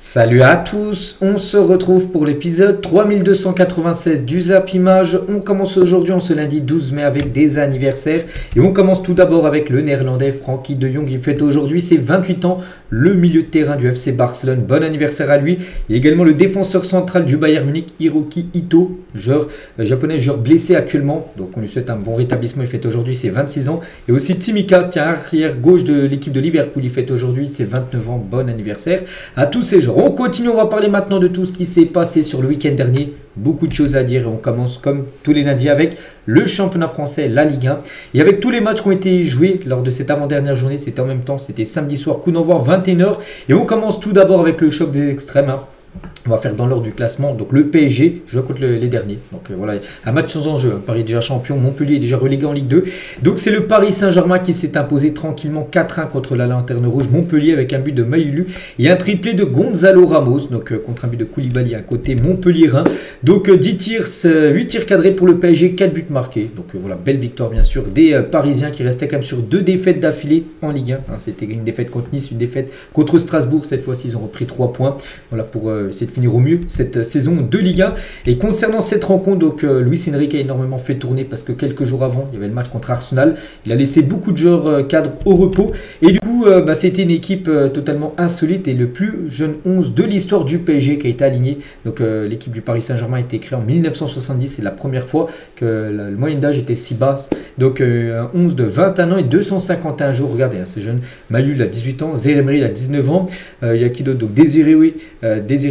Salut à tous, on se retrouve pour l'épisode 3296 du Zap Image. On commence aujourd'hui en ce lundi 12 mai avec des anniversaires. Et on commence tout d'abord avec le néerlandais Frenkie de Jong. Il fête aujourd'hui ses 28 ans, le milieu de terrain du FC Barcelone. Bon anniversaire à lui. Il y a également le défenseur central du Bayern Munich, Hiroki Ito, joueur japonais, joueur blessé actuellement. Donc on lui souhaite un bon rétablissement. Il fête aujourd'hui ses 26 ans. Et aussi Tsimikas, qui est arrière gauche de l'équipe de Liverpool. Il fête aujourd'hui ses 29 ans. Bon anniversaire à tous ces gens. On continue, on va parler maintenant de tout ce qui s'est passé sur le week-end dernier. Beaucoup de choses à dire et on commence comme tous les lundis avec le championnat français, la Ligue 1. Et avec tous les matchs qui ont été joués lors de cette avant-dernière journée, c'était en même temps, c'était samedi soir, coup d'envoi 21h. Et on commence tout d'abord avec le choc des extrêmes. On va faire dans l'ordre du classement. Donc le PSG joue contre les derniers. Donc voilà, un match sans enjeu. Paris est déjà champion, Montpellier est déjà relégué en Ligue 2. Donc c'est le Paris Saint-Germain qui s'est imposé tranquillement 4-1 contre la Lanterne Rouge Montpellier avec un but de Maïlu et un triplé de Gonzalo Ramos. Donc contre un but de Koulibaly à côté Montpellier-Rhin. Donc 10 tirs, 8 tirs cadrés pour le PSG, 4 buts marqués. Donc voilà, belle victoire bien sûr des Parisiens qui restaient quand même sur 2 défaites d'affilée en Ligue 1. C'était une défaite contre Nice, une défaite contre Strasbourg. Cette fois-ci ils ont repris 3 points. Voilà pour essayer de finir au mieux cette saison de Ligue 1. Et concernant cette rencontre, donc Luis Enrique a énormément fait tourner parce que quelques jours avant, il y avait le match contre Arsenal. Il a laissé beaucoup de joueurs cadres au repos. Et du coup, c'était une équipe totalement insolite et le plus jeune 11 de l'histoire du PSG qui a été aligné. Donc l'équipe du Paris Saint-Germain a été créée en 1970. C'est la première fois que le moyenne d'âge était si basse. Donc un 11 de 21 ans et 251 jours. Regardez, hein, c'est jeune. Malu, il a 18 ans. Zeremri, il a 19 ans. Il y a qui d'autre? Donc Désiré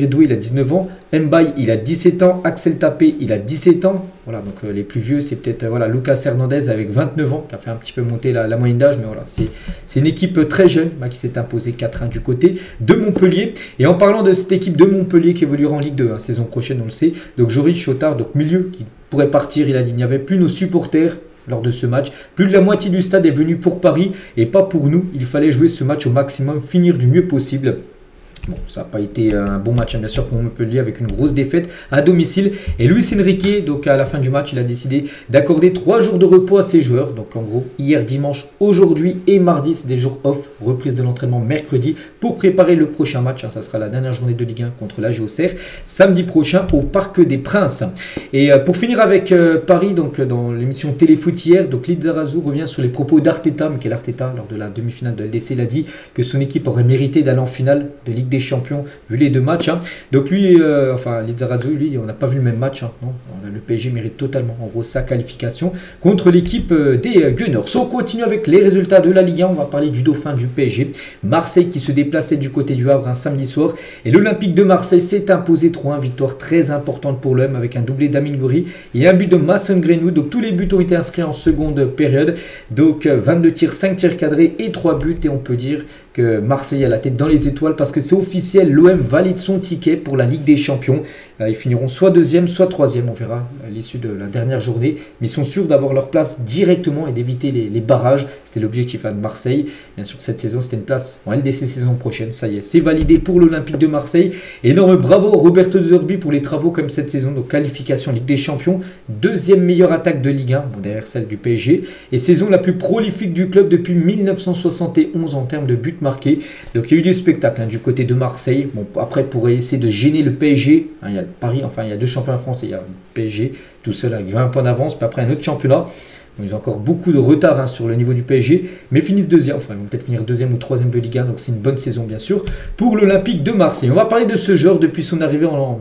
Doué, il a 19 ans. Mbaye, il a 17 ans. Axel Tapé, il a 17 ans. Voilà, donc les plus vieux, c'est peut-être Lucas Hernandez avec 29 ans, qui a fait un petit peu monter la moyenne d'âge. Mais voilà, c'est une équipe très jeune qui s'est imposée 4-1 du côté de Montpellier. Et en parlant de cette équipe de Montpellier qui évoluera en Ligue 2, saison prochaine, on le sait. Donc Joris Chotard, donc milieu, qui pourrait partir, il a dit, il n'y avait plus nos supporters lors de ce match. Plus de la moitié du stade est venu pour Paris et pas pour nous. Il fallait jouer ce match au maximum, finir du mieux possible. Bon, ça n'a pas été un bon match, bien sûr, pour Montpellier avec une grosse défaite à domicile. Et Luis Enrique, donc à la fin du match, il a décidé d'accorder 3 jours de repos à ses joueurs. Donc en gros, hier dimanche, aujourd'hui et mardi, c'est des jours off. Reprise de l'entraînement mercredi pour préparer le prochain match. Ça sera la dernière journée de Ligue 1 contre l'AG Auxerre, samedi prochain au Parc des Princes. Et pour finir avec Paris, donc dans l'émission Téléfoot hier, donc Lizarazu revient sur les propos d'Arteta. Mikel Arteta, lors de la demi-finale de LDC, il a dit que son équipe aurait mérité d'aller en finale de Ligue des Champions vu les 2 matchs. Donc lui, Lizarazu, lui, on n'a pas vu le même match. Non, le PSG mérite totalement en gros sa qualification contre l'équipe des Gunners. On continue avec les résultats de la Ligue 1. On va parler du dauphin du PSG. Marseille qui se déplaçait du côté du Havre un samedi soir. Et l'Olympique de Marseille s'est imposé 3-1. Victoire très importante pour l'OM avec un doublé d'Amine Gouiri et un but de Mason Greenwood. Donc tous les buts ont été inscrits en seconde période. Donc 22 tirs, 5 tirs cadrés et 3 buts. Et on peut dire que Marseille a la tête dans les étoiles parce que c'est officiel, l'OM valide son ticket pour la Ligue des Champions. Ils finiront soit 2e, soit 3e, on verra à l'issue de la dernière journée. Mais ils sont sûrs d'avoir leur place directement et d'éviter les barrages. C'était l'objectif de Marseille. Bien sûr, cette saison, c'était une place en LDC saison prochaine. Ça y est, c'est validé pour l'Olympique de Marseille. Énorme bravo Roberto De Zerbi pour les travaux comme cette saison. Donc qualification Ligue des Champions, 2e meilleure attaque de Ligue 1, bon, derrière celle du PSG. Et saison la plus prolifique du club depuis 1971 en termes de buts marqués. Donc il y a eu du spectacle du côté de Marseille. Bon, après, pour essayer de gêner le PSG, il y a Paris, enfin il y a 2 championnats français. Il y a le PSG tout seul avec 20 points d'avance, puis après un autre championnat. Donc, ils ont encore beaucoup de retard sur le niveau du PSG, mais finissent 2e. Enfin, ils vont peut-être finir 2e ou 3e de Ligue 1, donc c'est une bonne saison bien sûr pour l'Olympique de Marseille. On va parler de ce joueur depuis son arrivée en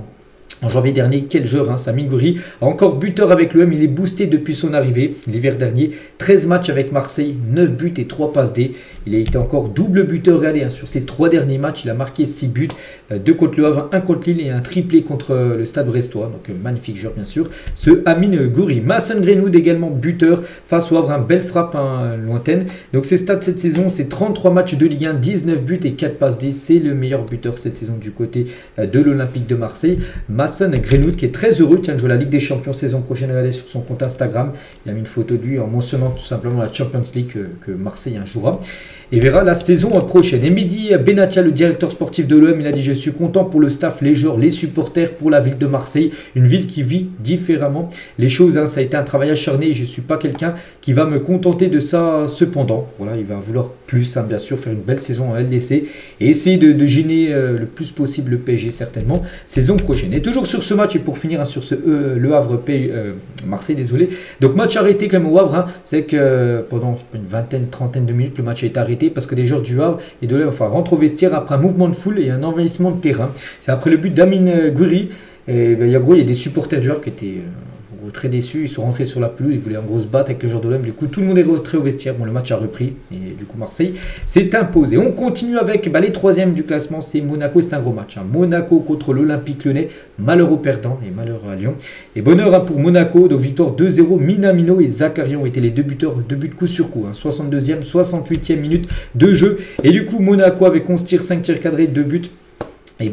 janvier dernier. Quel joueur, Amine Gouiri, encore buteur avec l'OM, il est boosté depuis son arrivée l'hiver dernier. 13 matchs avec Marseille, 9 buts et 3 passes D. Il a été encore double buteur, regardez, sur ses 3 derniers matchs, il a marqué 6 buts, 2 contre le Havre, 1 contre Lille et un triplé contre le Stade Brestois. Donc magnifique joueur bien sûr, ce Amine Gouiri. Mason Greenwood également buteur face au Havre, belle frappe lointaine. Donc ses stats cette saison, c'est 33 matchs de Ligue 1, 19 buts et 4 passes D. C'est le meilleur buteur cette saison du côté de l'Olympique de Marseille. Mason Greenwood qui est très heureux de jouer la Ligue des Champions saison prochaine. Regardez sur son compte Instagram, il a mis une photo de lui en mentionnant tout simplement la Champions League que Marseille jouera et verra la saison prochaine. Et Mehdi Benatia, le directeur sportif de l'OM, il a dit: je suis content pour le staff, les joueurs, les supporters, pour la ville de Marseille, une ville qui vit différemment les choses. Ça a été un travail acharné et je ne suis pas quelqu'un qui va me contenter de ça. Cependant, voilà, il va vouloir plus, bien sûr, faire une belle saison en LDC et essayer de gêner le plus possible le PSG certainement saison prochaine. Et toujours sur ce match et pour finir sur ce Le Havre Marseille, désolé. Donc match arrêté quand même au Havre. C'est que pendant une vingtaine, trentaine de minutes, le match a été arrêté parce que des joueurs du Havre et de l'OM rentrent au vestiaire après un mouvement de foule et un envahissement de terrain. C'est après le but d'Amine Gouiri. Et il y a des supporters du Havre qui étaient très déçus. Ils sont rentrés sur la pelouse, ils voulaient en gros se battre avec les joueurs de l'OM. Du coup, tout le monde est rentré au vestiaire. Bon, le match a repris et du coup, Marseille s'est imposé. On continue avec les troisièmes du classement. C'est Monaco, c'est un gros match. Monaco contre l'Olympique Lyonnais. Malheur aux perdants et malheur à Lyon. Et bonheur pour Monaco. Donc victoire 2-0. Minamino et Zakaria ont été les deux buteurs, deux buts coup sur coup. 62e, 68e minute de jeu. Et du coup, Monaco avec 11 tirs, 5 tirs cadrés, 2 buts. Et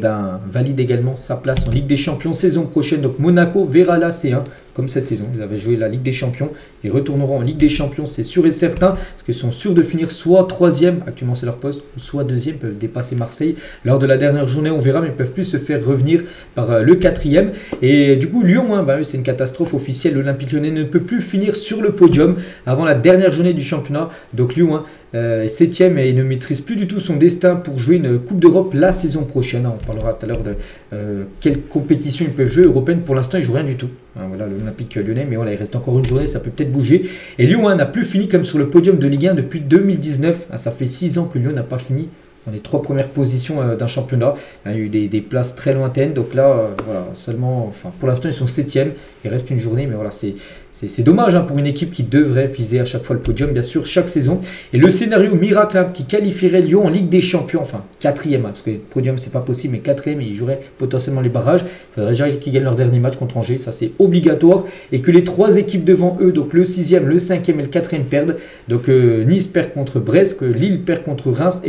valide également sa place en Ligue des Champions saison prochaine. Donc Monaco verra la C1 comme cette saison. Ils avaient joué la Ligue des Champions et retourneront en Ligue des Champions, c'est sûr et certain, parce qu'ils sont sûrs de finir soit 3e, actuellement c'est leur poste, ou soit 2e, ils peuvent dépasser Marseille. Lors de la dernière journée, on verra, mais ils ne peuvent plus se faire revenir par le 4e. Et du coup, Lyon, c'est une catastrophe officielle. L'Olympique Lyonnais ne peut plus finir sur le podium avant la dernière journée du championnat. Donc Lyon est 7e et il ne maîtrise plus du tout son destin pour jouer une Coupe d'Europe la saison prochaine. On parlera tout à l'heure de quelle compétition ils peuvent jouer européenne. Pour l'instant, ils ne jouent rien du tout. Voilà l'Olympique Lyonnais, mais voilà, il reste encore une journée, ça peut peut-être bouger. Et Lyon n'a plus fini comme sur le podium de Ligue 1 depuis 2019. Ça fait 6 ans que Lyon n'a pas fini dans les 3 premières positions d'un championnat. Il y a eu des places très lointaines. Donc là, voilà, seulement, pour l'instant, ils sont 7e. Il reste une journée, mais voilà, c'est dommage pour une équipe qui devrait viser à chaque fois le podium, bien sûr, chaque saison. Et le scénario miracle qui qualifierait Lyon en Ligue des Champions, enfin 4e, parce que le podium, c'est pas possible, mais 4e, et ils joueraient potentiellement les barrages. Il faudrait déjà qu'ils gagnent leur dernier match contre Angers, ça c'est obligatoire. Et que les 3 équipes devant eux, donc le 6e, le 5e et le 4e perdent. Donc Nice perd contre Brest, Lille perd contre Reims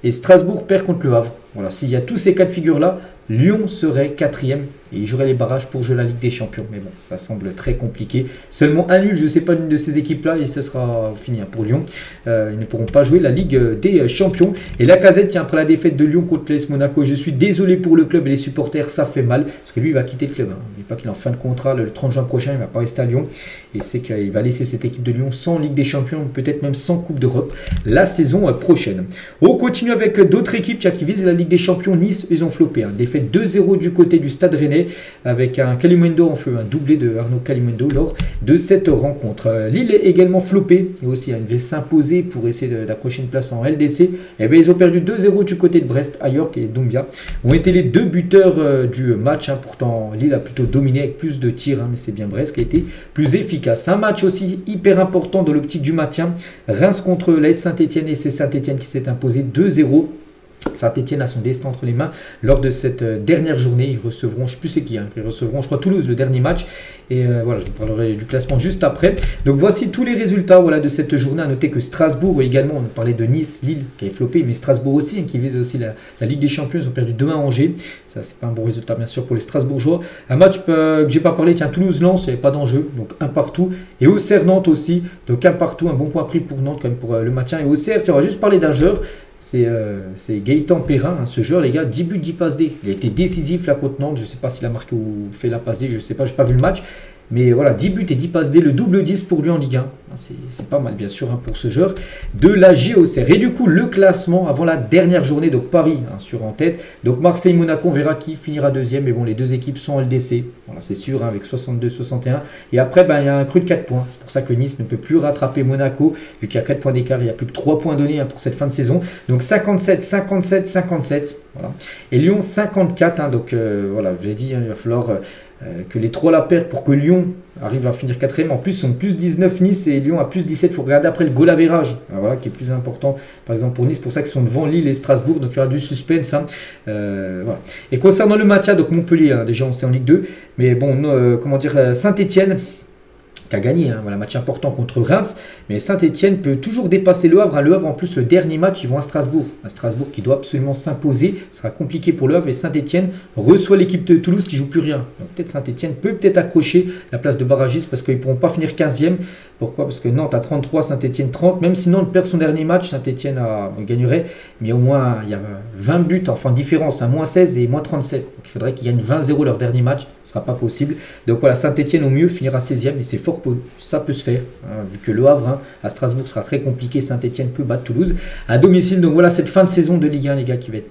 et Strasbourg perd contre le Havre. Voilà, s'il y a tous ces cas de figure-là, Lyon serait 4e et il jouerait les barrages pour jouer la Ligue des Champions. Mais bon, ça semble très compliqué. Seulement un nul, je ne sais pas, une de ces équipes-là et ce sera fini pour Lyon. Ils ne pourront pas jouer la Ligue des Champions. Et Lacazette, après la défaite de Lyon contre l'AS Monaco, je suis désolé pour le club et les supporters, ça fait mal. Parce que lui, il va quitter le club. Il n'est pas qu'il est en fin de contrat le 30 juin prochain, il ne va pas rester à Lyon. Et c'est qu'il va laisser cette équipe de Lyon sans Ligue des Champions, peut-être même sans Coupe d'Europe la saison prochaine. On continue avec d'autres équipes qui visent la Ligue des Champions. Nice, ils ont floppé. Défaite 2-0 du côté du Stade Rennais avec un Kalimundo en feu, un doublé de Arnaud Kalimundo lors de cette rencontre. Lille est également floppé et aussi il devait s'imposer pour essayer d'accrocher une place en LDC. Et ils ont perdu 2-0 du côté de Brest. Ayork et Doumbia ont été les 2 buteurs du match. Pourtant, Lille a plutôt dominé avec plus de tirs, mais c'est bien Brest qui a été plus efficace. Un match aussi hyper important dans l'optique du maintien. Reims contre l'AS Saint-Etienne et c'est Saint-Etienne qui s'est imposé 2-0. Saint-Etienne a son destin entre les mains lors de cette dernière journée. Ils recevront, je ne sais plus c'est qui, ils recevront, je crois, Toulouse, le dernier match. Et voilà, je vous parlerai du classement juste après. Donc voici tous les résultats de cette journée. À noter que Strasbourg également, on parlait de Nice, Lille qui avait floppé, mais Strasbourg aussi, qui vise aussi la Ligue des Champions. Ils ont perdu 2-1 à Angers. Ça, c'est pas un bon résultat, bien sûr, pour les Strasbourgeois. Un match que j'ai pas parlé, Toulouse-Lens, il n'y avait pas d'enjeu, donc un partout. Et Auxerre-Nantes aussi, donc un partout, un bon point pris pour Nantes, quand même, pour le maintien. Et Auxerre, on va juste parler d'un joueur. C'est Gaëtan Perrin, ce joueur, les gars, 10 buts, 10 passes D. Il a été décisif là contre Nantes. Je ne sais pas s'il a marqué ou fait la passe D, je ne sais pas, je n'ai pas vu le match. Mais voilà, 10 buts et 10 passes D, le double 10 pour lui en Ligue 1. C'est pas mal, bien sûr, pour ce joueur de la Auxerre. Et du coup, le classement avant la dernière journée, donc Paris sur en tête. Donc Marseille-Monaco, on verra qui finira 2e. Mais bon, les 2 équipes sont en LDC. Voilà, c'est sûr, avec 62-61. Et après, il y a un creux de 4 points. C'est pour ça que Nice ne peut plus rattraper Monaco. Vu qu'il y a 4 points d'écart, il n'y a plus que 3 points donnés pour cette fin de saison. Donc 57, 57, 57. Voilà. Et Lyon, 54. Donc voilà, je l'ai dit, il va falloir que les 3 la perdent pour que Lyon arrive à finir 4e. En plus, ils sont plus 19 Nice et Lyon à plus 17. Il faut regarder après le goal average, voilà, qui est plus important. Par exemple, pour Nice, pour ça qu'ils sont devant Lille et Strasbourg. Donc, il y aura du suspense. Voilà. Et concernant le maintien, donc Montpellier, déjà, on sait en Ligue 2. Mais bon, comment dire, Saint-Etienne. qui a gagné, hein, voilà, match important contre Reims, mais Saint-Etienne peut toujours dépasser Le Havre. Le Havre, en plus, le dernier match, ils vont à Strasbourg. À Strasbourg qui doit absolument s'imposer. Ce sera compliqué pour Le Havre et Saint-Etienne reçoit l'équipe de Toulouse qui joue plus rien. Donc peut-être Saint-Etienne peut peut-être accrocher la place de barragiste parce qu'ils ne pourront pas finir 15e. Pourquoi? Parce que Nantes a 33, Saint-Etienne 30. Même si Nantes perd son dernier match, Saint-Etienne gagnerait, mais au moins il y a 20 buts, enfin différence, moins 16 et moins 37. Donc il faudrait qu'ils gagnent 20-0 leur dernier match. Ce ne sera pas possible. Donc voilà, Saint-Etienne au mieux finira 16e et c'est fort. Ça peut se faire, hein, vu que Le Havre, hein, à Strasbourg, sera très compliqué. Saint-Etienne peut battre Toulouse à domicile. Donc voilà, cette fin de saison de Ligue 1, les gars, qui va être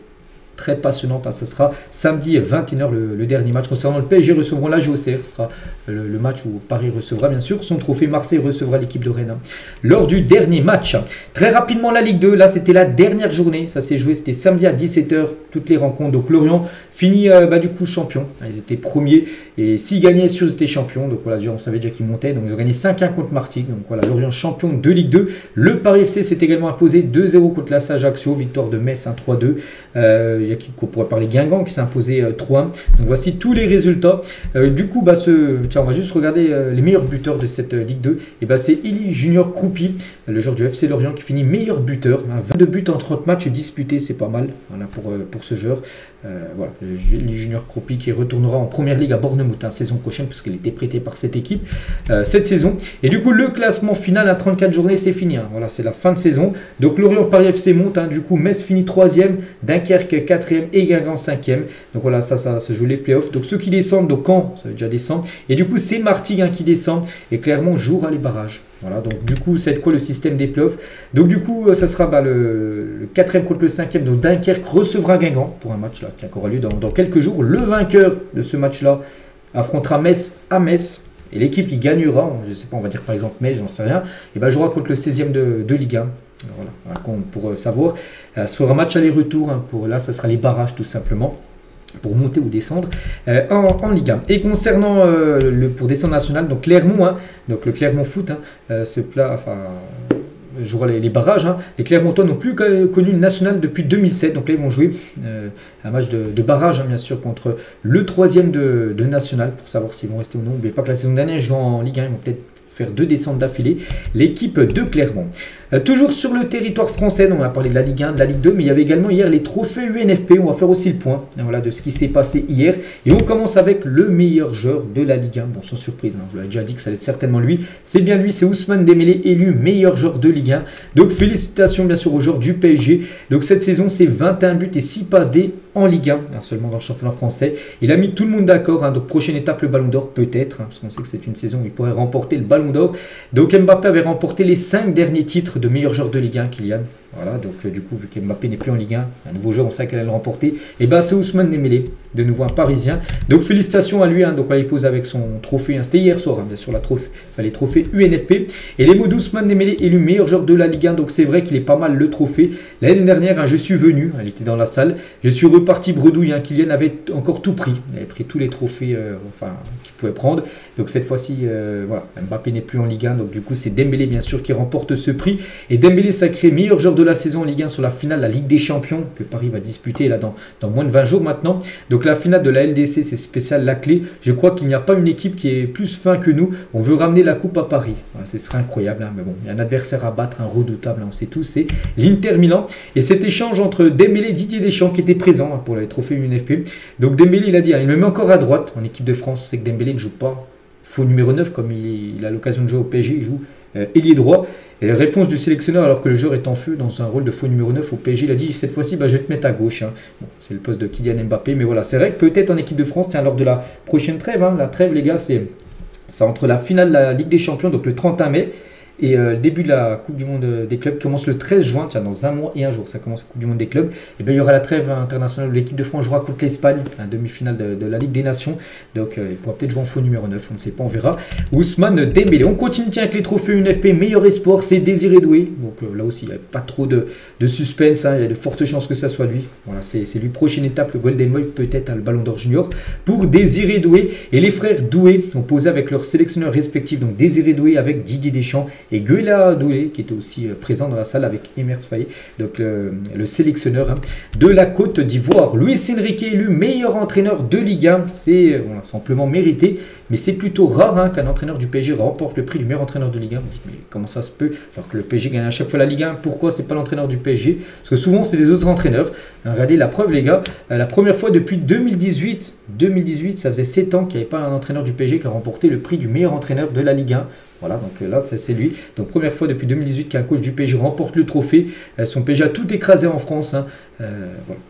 très passionnante. Hein. Ce sera samedi 21h le dernier match. Concernant le PSG, recevront la JOCR. Ce sera le match où Paris recevra bien sûr son trophée. Marseille recevra l'équipe de Rennes. Hein. Lors du dernier match, très rapidement la Ligue 2, là c'était la dernière journée. Ça s'est joué, c'était samedi à 17h, toutes les rencontres. Donc Lorient finit du coup champion. Ils étaient premiers et s'ils gagnaient, sûr, ils étaient champions. Donc voilà, déjà, on savait déjà qu'ils montaient. Donc ils ont gagné 5-1 contre Martigues. Donc voilà, Lorient champion de Ligue 2. Le Paris FC s'est également imposé 2-0 contre l'AS Ajaccio. Victoire de Metz 1-3-2. Il y a qui pourrait parler Guingamp qui s'est imposé 3-1. Donc voici tous les résultats. Du coup, tiens, on va juste regarder les meilleurs buteurs de cette Ligue 2. Et c'est Elie Junior Croupi, le joueur du FC Lorient qui finit meilleur buteur. 22 buts en 30 matchs disputés, c'est pas mal voilà, pour ce joueur. Voilà, Elie Junior Croupi qui retournera en première ligue à Bournemouth saison prochaine puisqu'il était prêté par cette équipe cette saison. Et du coup, le classement final à 34 journées, c'est fini. Hein. Voilà, c'est la fin de saison. Donc Lorient Paris FC monte. Hein. Du coup, Metz finit 3e, Dunkerque 4e et Guingamp 5e. Donc voilà, ça se joue les playoffs. Donc ceux qui descendent, donc Caen, ça va déjà descendre. Et du coup, c'est Martigues qui descend et Clermont jouera les barrages. Voilà, donc du coup, c'est quoi le système des playoffs? Donc du coup, ça sera le 4e contre le 5e. Donc Dunkerque recevra Guingamp pour un match là, qui aura lieu dans quelques jours. Le vainqueur de ce match-là affrontera Metz à Metz. Et l'équipe qui gagnera, je ne sais pas, on va dire par exemple Metz, j'en sais rien, et jouera contre le 16e de Ligue 1. Voilà, pour savoir. Ce sera un match aller-retour. Hein, là, ça sera les barrages tout simplement. Pour monter ou descendre en Ligue 1. Et concernant pour descendre national, donc Clermont, hein, donc le Clermont Foot, jouera les barrages. Hein. Les Clermontois n'ont plus connu le national depuis 2007, donc là ils vont jouer un match de barrage, hein, bien sûr, contre le 3e de national pour savoir s'ils vont rester ou non. N'oubliez pas que la saison dernière, ils jouent en Ligue 1, ils vont peut-être faire 2 descentes d'affilée, l'équipe de Clermont. Toujours sur le territoire français, donc on a parlé de la Ligue 1, de la Ligue 2, mais il y avait également hier les trophées UNFP. On va faire aussi le point voilà, de ce qui s'est passé hier. Et on commence avec le meilleur joueur de la Ligue 1. Bon, sans surprise, hein, je vous l'avais déjà dit que ça allait être certainement lui. C'est bien lui, c'est Ousmane Dembélé, élu meilleur joueur de Ligue 1. Donc félicitations bien sûr aux joueurs du PSG. Donc cette saison, c'est 21 buts et 6 passes D en Ligue 1, hein, seulement dans le championnat français. Il a mis tout le monde d'accord. Hein, donc prochaine étape, le Ballon d'Or peut-être, hein, parce qu'on sait que c'est une saison où il pourrait remporter le Ballon d'Or. Donc Mbappé avait remporté les 5 derniers titres de meilleur joueur de Ligue 1, Kylian. Voilà, donc du coup, vu qu'Mbappé n'est plus en Ligue 1, un nouveau joueur, on sait qu'elle allait le remporter. Et c'est Ousmane Dembélé, de nouveau un Parisien. Donc félicitations à lui. Hein, donc là, il pose avec son trophée. Hein, c'était hier soir, hein, bien sûr, les trophées UNFP. Et les mots d'Ousmane Dembélé, élu meilleur joueur de la Ligue 1. Donc c'est vrai qu'il est pas mal le trophée. L'année dernière, hein, je suis venu, il était dans la salle. Je suis reparti bredouille. Hein, Kylian avait encore tout pris. Il avait pris tous les trophées qu'il pouvait prendre. Donc cette fois-ci, voilà, Mbappé n'est plus en Ligue 1. Donc du coup, c'est Dembélé, bien sûr, qui remporte ce prix. Et Dembélé sacré meilleur joueur de la saison en Ligue 1 sur la finale de la Ligue des Champions que Paris va disputer là dans moins de 20 jours maintenant. Donc la finale de la LDC, c'est spécial, la clé. Je crois qu'il n'y a pas une équipe qui est plus fin que nous. On veut ramener la coupe à Paris. Voilà, ce serait incroyable. Hein, mais bon, il y a un adversaire à battre, un redoutable, hein, on sait tous, c'est l'Inter Milan. Et cet échange entre Dembélé et Didier Deschamps qui était présent hein, pour les trophées UNFP. Donc Dembélé, il a dit, hein, il me met encore à droite en équipe de France. On sait que Dembélé ne joue pas faux numéro 9 comme il a l'occasion de jouer au PSG, il joue ailier droit. Et la réponse du sélectionneur, alors que le joueur est en feu dans un rôle de faux numéro 9 au PSG, il a dit cette fois-ci, je vais te mettre à gauche. Hein. Bon, c'est le poste de Kylian Mbappé, mais voilà, c'est vrai que peut-être en équipe de France, tiens, lors de la prochaine trêve, hein, la trêve, les gars, c'est entre la finale de la Ligue des Champions, donc le 31 mai, et le début de la Coupe du Monde des clubs qui commence le 13 juin, tiens, dans un mois et un jour, ça commence la Coupe du Monde des clubs. Et bien il y aura la trêve internationale où l'équipe de France jouera contre l'Espagne, la demi-finale de la Ligue des Nations. Donc il pourra peut-être jouer en faux numéro 9, on ne sait pas, on verra. Ousmane Dembélé. On continue tiens, avec les trophées UNFP. Meilleur espoir, c'est Désiré Doué. Donc là aussi, il n'y a pas trop de suspense, hein. Il y a de fortes chances que ça soit lui. Voilà, c'est lui. Prochaine étape, le Golden Boy, peut-être le Ballon d'Or Junior pour Désiré Doué. Et les frères Doué ont posé avec leurs sélectionneurs respectifs, donc Désiré Doué avec Didier Deschamps et Guela Doulé qui était aussi présent dans la salle avec Emers Faye, donc le sélectionneur de la Côte d'Ivoire. Luis Enrique élu meilleur entraîneur de Ligue 1, c'est amplement mérité, mais c'est plutôt rare qu'un entraîneur du PSG remporte le prix du meilleur entraîneur de Ligue 1. Vous dites, mais comment ça se peut alors que le PSG gagne à chaque fois la Ligue 1? Pourquoi c'est pas l'entraîneur du PSG? Parce que souvent c'est des autres entraîneurs. Regardez la preuve les gars, la première fois depuis 2018, ça faisait 7 ans qu'il n'y avait pas un entraîneur du PSG qui a remporté le prix du meilleur entraîneur de la Ligue 1. Voilà, donc là c'est lui. Donc première fois depuis 2018 qu'un coach du PSG remporte le trophée. Son PSG a tout écrasé en France. Voilà.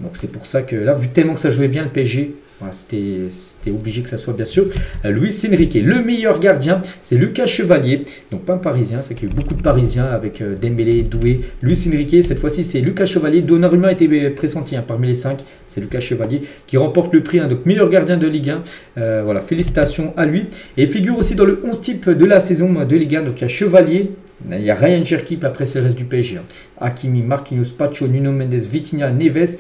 Donc c'est pour ça que là, vu tellement que ça jouait bien le PSG, voilà, c'était obligé que ça soit bien sûr Luis Enrique. Le meilleur gardien, c'est Lucas Chevalier. Donc pas un Parisien, c'est qu'il y a eu beaucoup de Parisiens avec Dembélé, Doué, Luis Enrique. Cette fois-ci c'est Lucas Chevalier. Donnarumma a été pressenti parmi les 5. C'est Lucas Chevalier qui remporte le prix, donc meilleur gardien de Ligue 1. Voilà, félicitations à lui. Et il figure aussi dans le 11 type de la saison de Ligue 1. Donc il y a Chevalier, il y a Ryan Cherki, après c'est le reste du PSG. Hakimi, Marquinhos, Pacho, Nuno Mendes, Vitinha, Neves,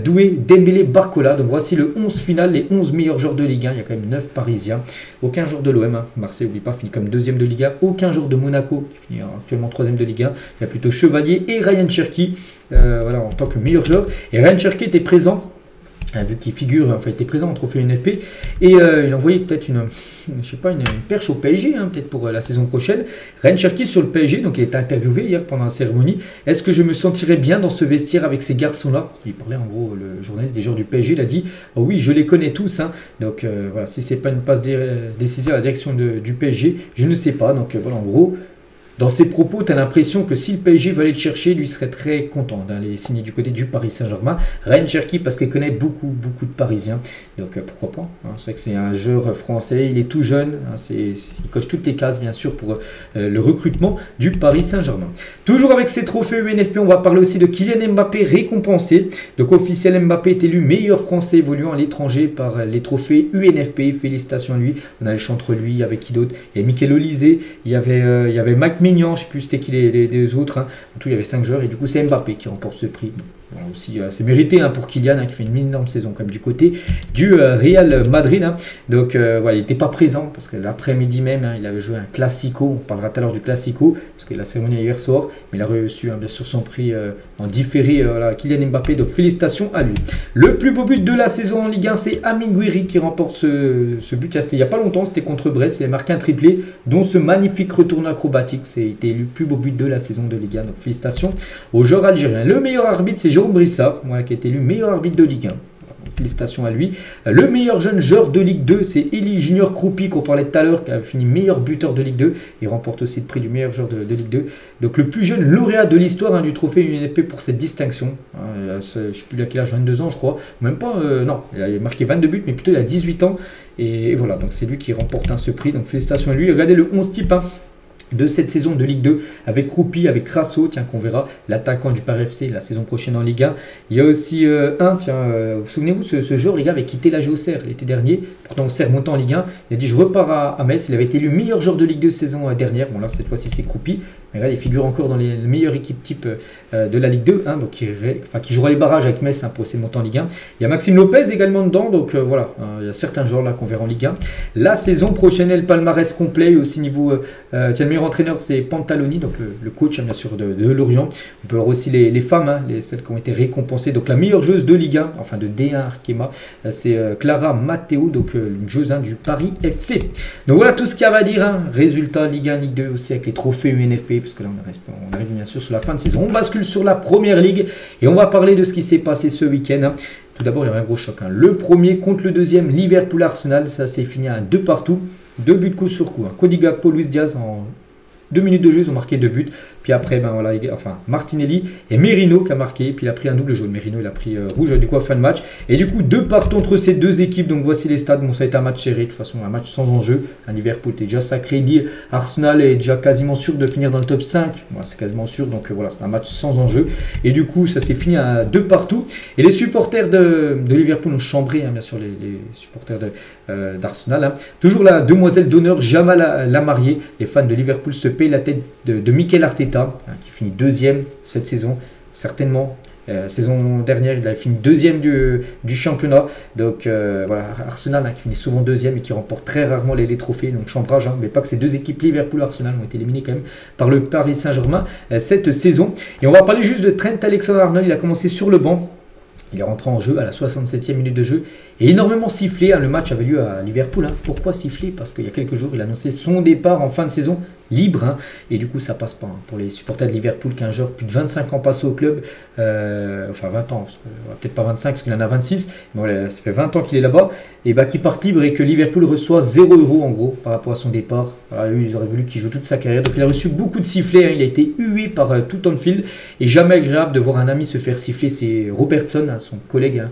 Doué, Dembélé, Barcola. Donc voici le 11 final, les 11 meilleurs joueurs de Ligue 1. Il y a quand même 9 Parisiens. Aucun joueur de l'OM. Marseille, n'oublie pas, finit comme 2e de Ligue 1. Aucun joueur de Monaco, qui finit actuellement 3e de Ligue 1. Il y a plutôt Chevalier et Ryan Cherki voilà, en tant que meilleur joueur. Et Ryan Cherki était présent. Vu qu'il figure, enfin, il était présent en trophée UNFP et il a envoyé peut-être une perche au PSG, peut-être pour la saison prochaine. Ryan Cherki sur le PSG, donc il était interviewé hier pendant la cérémonie. Est-ce que je me sentirais bien dans ce vestiaire avec ces garçons-là? Il parlait en gros, le journaliste des joueurs du PSG, il a dit oh oui, je les connais tous. Donc voilà, si c'est pas une passe décisive à la direction du PSG, je ne sais pas. Donc voilà, en gros. Dans ses propos, tu as l'impression que si le PSG veut aller le chercher, lui serait très content d'aller signer du côté du Paris Saint-Germain. Ryan Cherki, parce qu'il connaît beaucoup de Parisiens. Donc pourquoi pas. C'est vrai que c'est un joueur français, il est tout jeune. Il coche toutes les cases, bien sûr, pour le recrutement du Paris Saint-Germain. Toujours avec ses trophées UNFP, on va parler aussi de Kylian Mbappé récompensé. Donc officiel, Mbappé est élu meilleur français évoluant à l'étranger par les trophées UNFP. Félicitations à lui. On a le choix entre lui, avec qui d'autre? Il y a Michael Olysée, il y avait Mike Mignon, je ne sais plus c'était qui les autres. En tout, il y avait 5 joueurs et du coup, c'est Mbappé qui remporte ce prix. Bon, aussi, c'est mérité pour Kylian qui fait une énorme saison comme du côté du Real Madrid. Donc, voilà, il n'était pas présent parce que l'après-midi même, il avait joué un Classico. On parlera tout à l'heure du Classico parce que la cérémonie est hier soir. Mais il a reçu bien sûr son prix en différé. Voilà, Kylian Mbappé. Donc, félicitations à lui. Le plus beau but de la saison en Ligue 1, c'est Amine Gouiri qui remporte ce but. C'était il n'y a pas longtemps, c'était contre Brest. Il a marqué un triplé, dont ce magnifique retour acrobatique. C'était le plus beau but de la saison de Ligue 1. Donc, félicitations aux joueurs algériens. Le meilleur arbitre, c'est Jérôme Brissard, qui a été élu meilleur arbitre de Ligue 1. Félicitations à lui. Le meilleur jeune joueur de Ligue 2, c'est Eli Junior Kroupi, qu'on parlait tout à l'heure, qui a fini meilleur buteur de Ligue 2 et remporte aussi le prix du meilleur joueur de Ligue 2. Donc le plus jeune lauréat de l'histoire du trophée UNFP pour cette distinction. Je ne sais plus à quel âge, 22 ans je crois. Même pas, non, il a marqué 22 buts, mais plutôt il a 18 ans. Et voilà, donc c'est lui qui remporte ce prix. Donc félicitations à lui. Regardez le 11 type de cette saison de Ligue 2 avec Kroupi, avec Crasso, tiens, qu'on verra, l'attaquant du Paris FC la saison prochaine en Ligue 1. Il y a aussi souvenez-vous, ce joueur, les gars, avait quitté la Auxerre l'été dernier, pourtant Auxerre montait en Ligue 1, il a dit je repars à Metz, il avait été élu meilleur joueur de Ligue 2 saison dernière, bon là cette fois-ci c'est Kroupi, mais là il figure encore dans les meilleures équipes type de la Ligue 2, donc qui jouera les barrages avec Metz pour ses montants en Ligue 1. Il y a Maxime Lopez également dedans, donc voilà, il y a certains joueurs là qu'on verra en Ligue 1. La saison prochaine, le palmarès complet, aussi niveau, le meilleur entraîneur c'est Pantaloni, donc le coach bien sûr de Lorient. On peut voir aussi les femmes, celles qui ont été récompensées. Donc la meilleure joueuse de Ligue 1, enfin de D1 Arkema, c'est Clara Matteo, donc une joueuse du Paris FC. Donc voilà tout ce qu'il y a à dire. Résultat Ligue 1, Ligue 2 aussi avec les trophées UNFP, parce que là on arrive bien sûr sur la fin de saison. On bascule sur la première ligue et on va parler de ce qui s'est passé ce week-end. Tout d'abord, il y a un gros choc. Le premier contre le deuxième, Liverpool-Arsenal, ça s'est fini à 2 partout. 2 buts coup sur coup. Cody Gakpo, Luis Diaz en 2 minutes de jeu, ils ont marqué 2 buts. Puis après, Martinelli et Merino qui a marqué. Puis il a pris un double jaune. Merino, il a pris rouge du coup à fin de match. Et du coup, 2 partout entre ces deux équipes. Donc voici les stades. Bon, ça a été un match serré. De toute façon, un match sans enjeu. Liverpool était déjà sacré. Arsenal est déjà quasiment sûr de finir dans le top 5. Voilà, c'est quasiment sûr. Donc voilà, c'est un match sans enjeu. Et du coup, ça s'est fini à 2 partout. Et les supporters de Liverpool ont chambré, bien sûr, les supporters d'Arsenal. Toujours la demoiselle d'honneur, Jamal Lamarié. Les fans de Liverpool se payent la tête de Mikel Arteta, qui finit 2e cette saison. Certainement Saison dernière, il a fini deuxième du championnat. Donc voilà, Arsenal qui finit souvent deuxième et qui remporte très rarement les trophées. Donc chambrage, mais pas que ces deux équipes, Liverpool et Arsenal, ont été éliminées quand même par le Paris Saint-Germain cette saison. Et on va parler juste de Trent Alexander-Arnold. Il a commencé sur le banc. Il est rentré en jeu à la 67e minute de jeu et énormément sifflé. Le match avait lieu à Liverpool. Pourquoi siffler? Parce qu'il y a quelques jours, il a annoncé son départ en fin de saison libre. Et du coup, ça passe pas. Pour les supporters de Liverpool, qu'un joueur plus de 25 ans passé au club, enfin 20 ans, peut-être pas 25 parce qu'il en a 26, mais voilà, ça fait 20 ans qu'il est là-bas, et qui parte libre et que Liverpool reçoit 0 € en gros par rapport à son départ. Alors, ils auraient voulu qu'il joue toute sa carrière. Donc il a reçu beaucoup de sifflets. Il a été hué par tout Anfield et jamais agréable de voir un ami se faire siffler. C'est Robertson, son collègue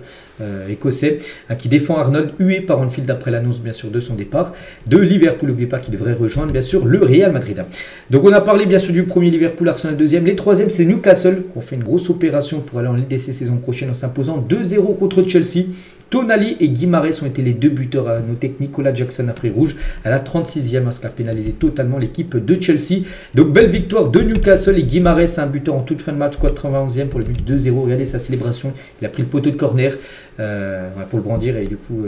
écossais, qui défend Arnold, hué par Anfield après l'annonce bien sûr de son départ de Liverpool. N'oubliez pas qu'il devrait rejoindre bien sûr le Real Madrid. Donc on a parlé bien sûr du premier Liverpool, Arsenal deuxième. Les troisièmes, c'est Newcastle qui ont fait une grosse opération pour aller en LDC saison prochaine en s'imposant 2-0 contre Chelsea. Tonali et Guimarães ont été les deux buteurs. À noter que Nicolas Jackson a pris rouge à la 36e, ce qui a pénalisé totalement l'équipe de Chelsea. Donc belle victoire de Newcastle et Guimarães, un buteur en toute fin de match, 91e pour le but 2-0. Regardez sa célébration, il a pris le poteau de corner pour le brandir et du coup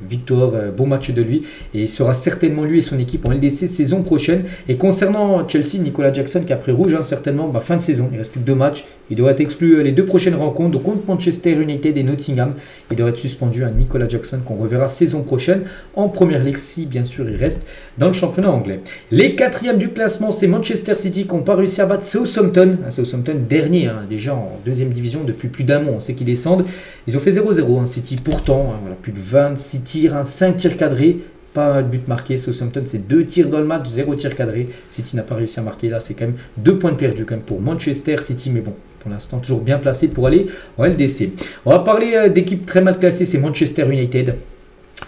victoire, bon match de lui et il sera certainement lui et son équipe en LDC saison prochaine. Et concernant Chelsea, Nicolas Jackson qui a pris rouge certainement fin de saison, il reste plus que 2 matchs, il devrait être exclu les 2 prochaines rencontres, donc contre Manchester United et Nottingham. Il devrait être suspendu à Nicolas Jackson qu'on reverra saison prochaine en première ligue si bien sûr il reste dans le championnat anglais. Les 4e du classement, c'est Manchester City qui n'ont pas réussi à battre Southampton. Southampton dernier déjà en 2e division depuis plus d'un mois, on sait qu'ils descendent. Ils ont fait 0-0, City pourtant, voilà, plus de 26 tirs, 5 tirs cadrés. Pas de but marqué. Southampton, c'est 2 tirs dans le match, 0 tir cadré. City n'a pas réussi à marquer. Là, c'est quand même 2 points de perdus quand même pour Manchester City. Mais bon, pour l'instant, toujours bien placé pour aller en LDC. On va parler d'équipes très mal classées. C'est Manchester United.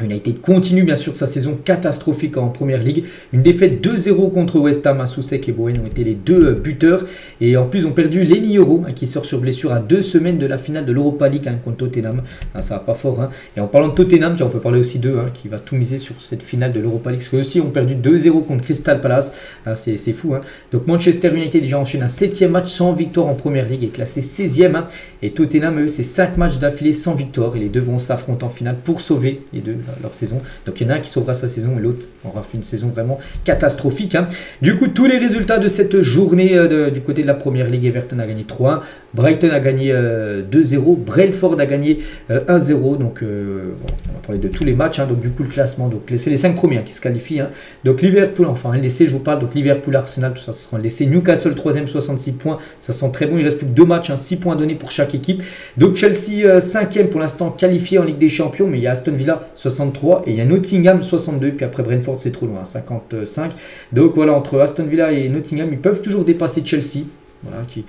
United continue bien sûr sa saison catastrophique en première ligue. Une défaite 2-0 contre West Ham. Soucek et Bowen ont été les 2 buteurs. Et en plus, ont perdu Lenny Yoro qui sort sur blessure à 2 semaines de la finale de l'Europa League contre Tottenham. Ça va pas fort. Et en parlant de Tottenham, on peut parler aussi d'eux qui va tout miser sur cette finale de l'Europa League. Parce qu'eux aussi ont perdu 2-0 contre Crystal Palace. C'est fou. Donc Manchester United déjà enchaîne un 7e match sans victoire en première ligue et classé 16e. Et Tottenham, eux, c'est 5 matchs d'affilée sans victoire. Et les deux vont s'affronter en finale pour sauver les deux leur saison. Donc il y en a un qui sauvera sa saison et l'autre aura fait une saison vraiment catastrophique. Du coup, tous les résultats de cette journée du côté de la première ligue, Everton a gagné 3-1, Brighton a gagné 2-0, Brentford a gagné 1-0. Donc on va parler de tous les matchs. Donc du coup, le classement, c'est les 5 premiers qui se qualifient. Donc Liverpool, enfin LDC, je vous parle. Donc Liverpool, Arsenal, tout ça, ce sera LDC. Newcastle 3e, 66 points. Ça sent très bon. Il reste plus que 2 matchs, 6 points donnés pour chaque équipe. Donc Chelsea 5e pour l'instant qualifié en Ligue des Champions, mais il y a Aston Villa 63 et il y a Nottingham 62. Puis après Brentford, c'est trop loin, 55. Donc voilà, entre Aston Villa et Nottingham, ils peuvent toujours dépasser Chelsea. Voilà, qui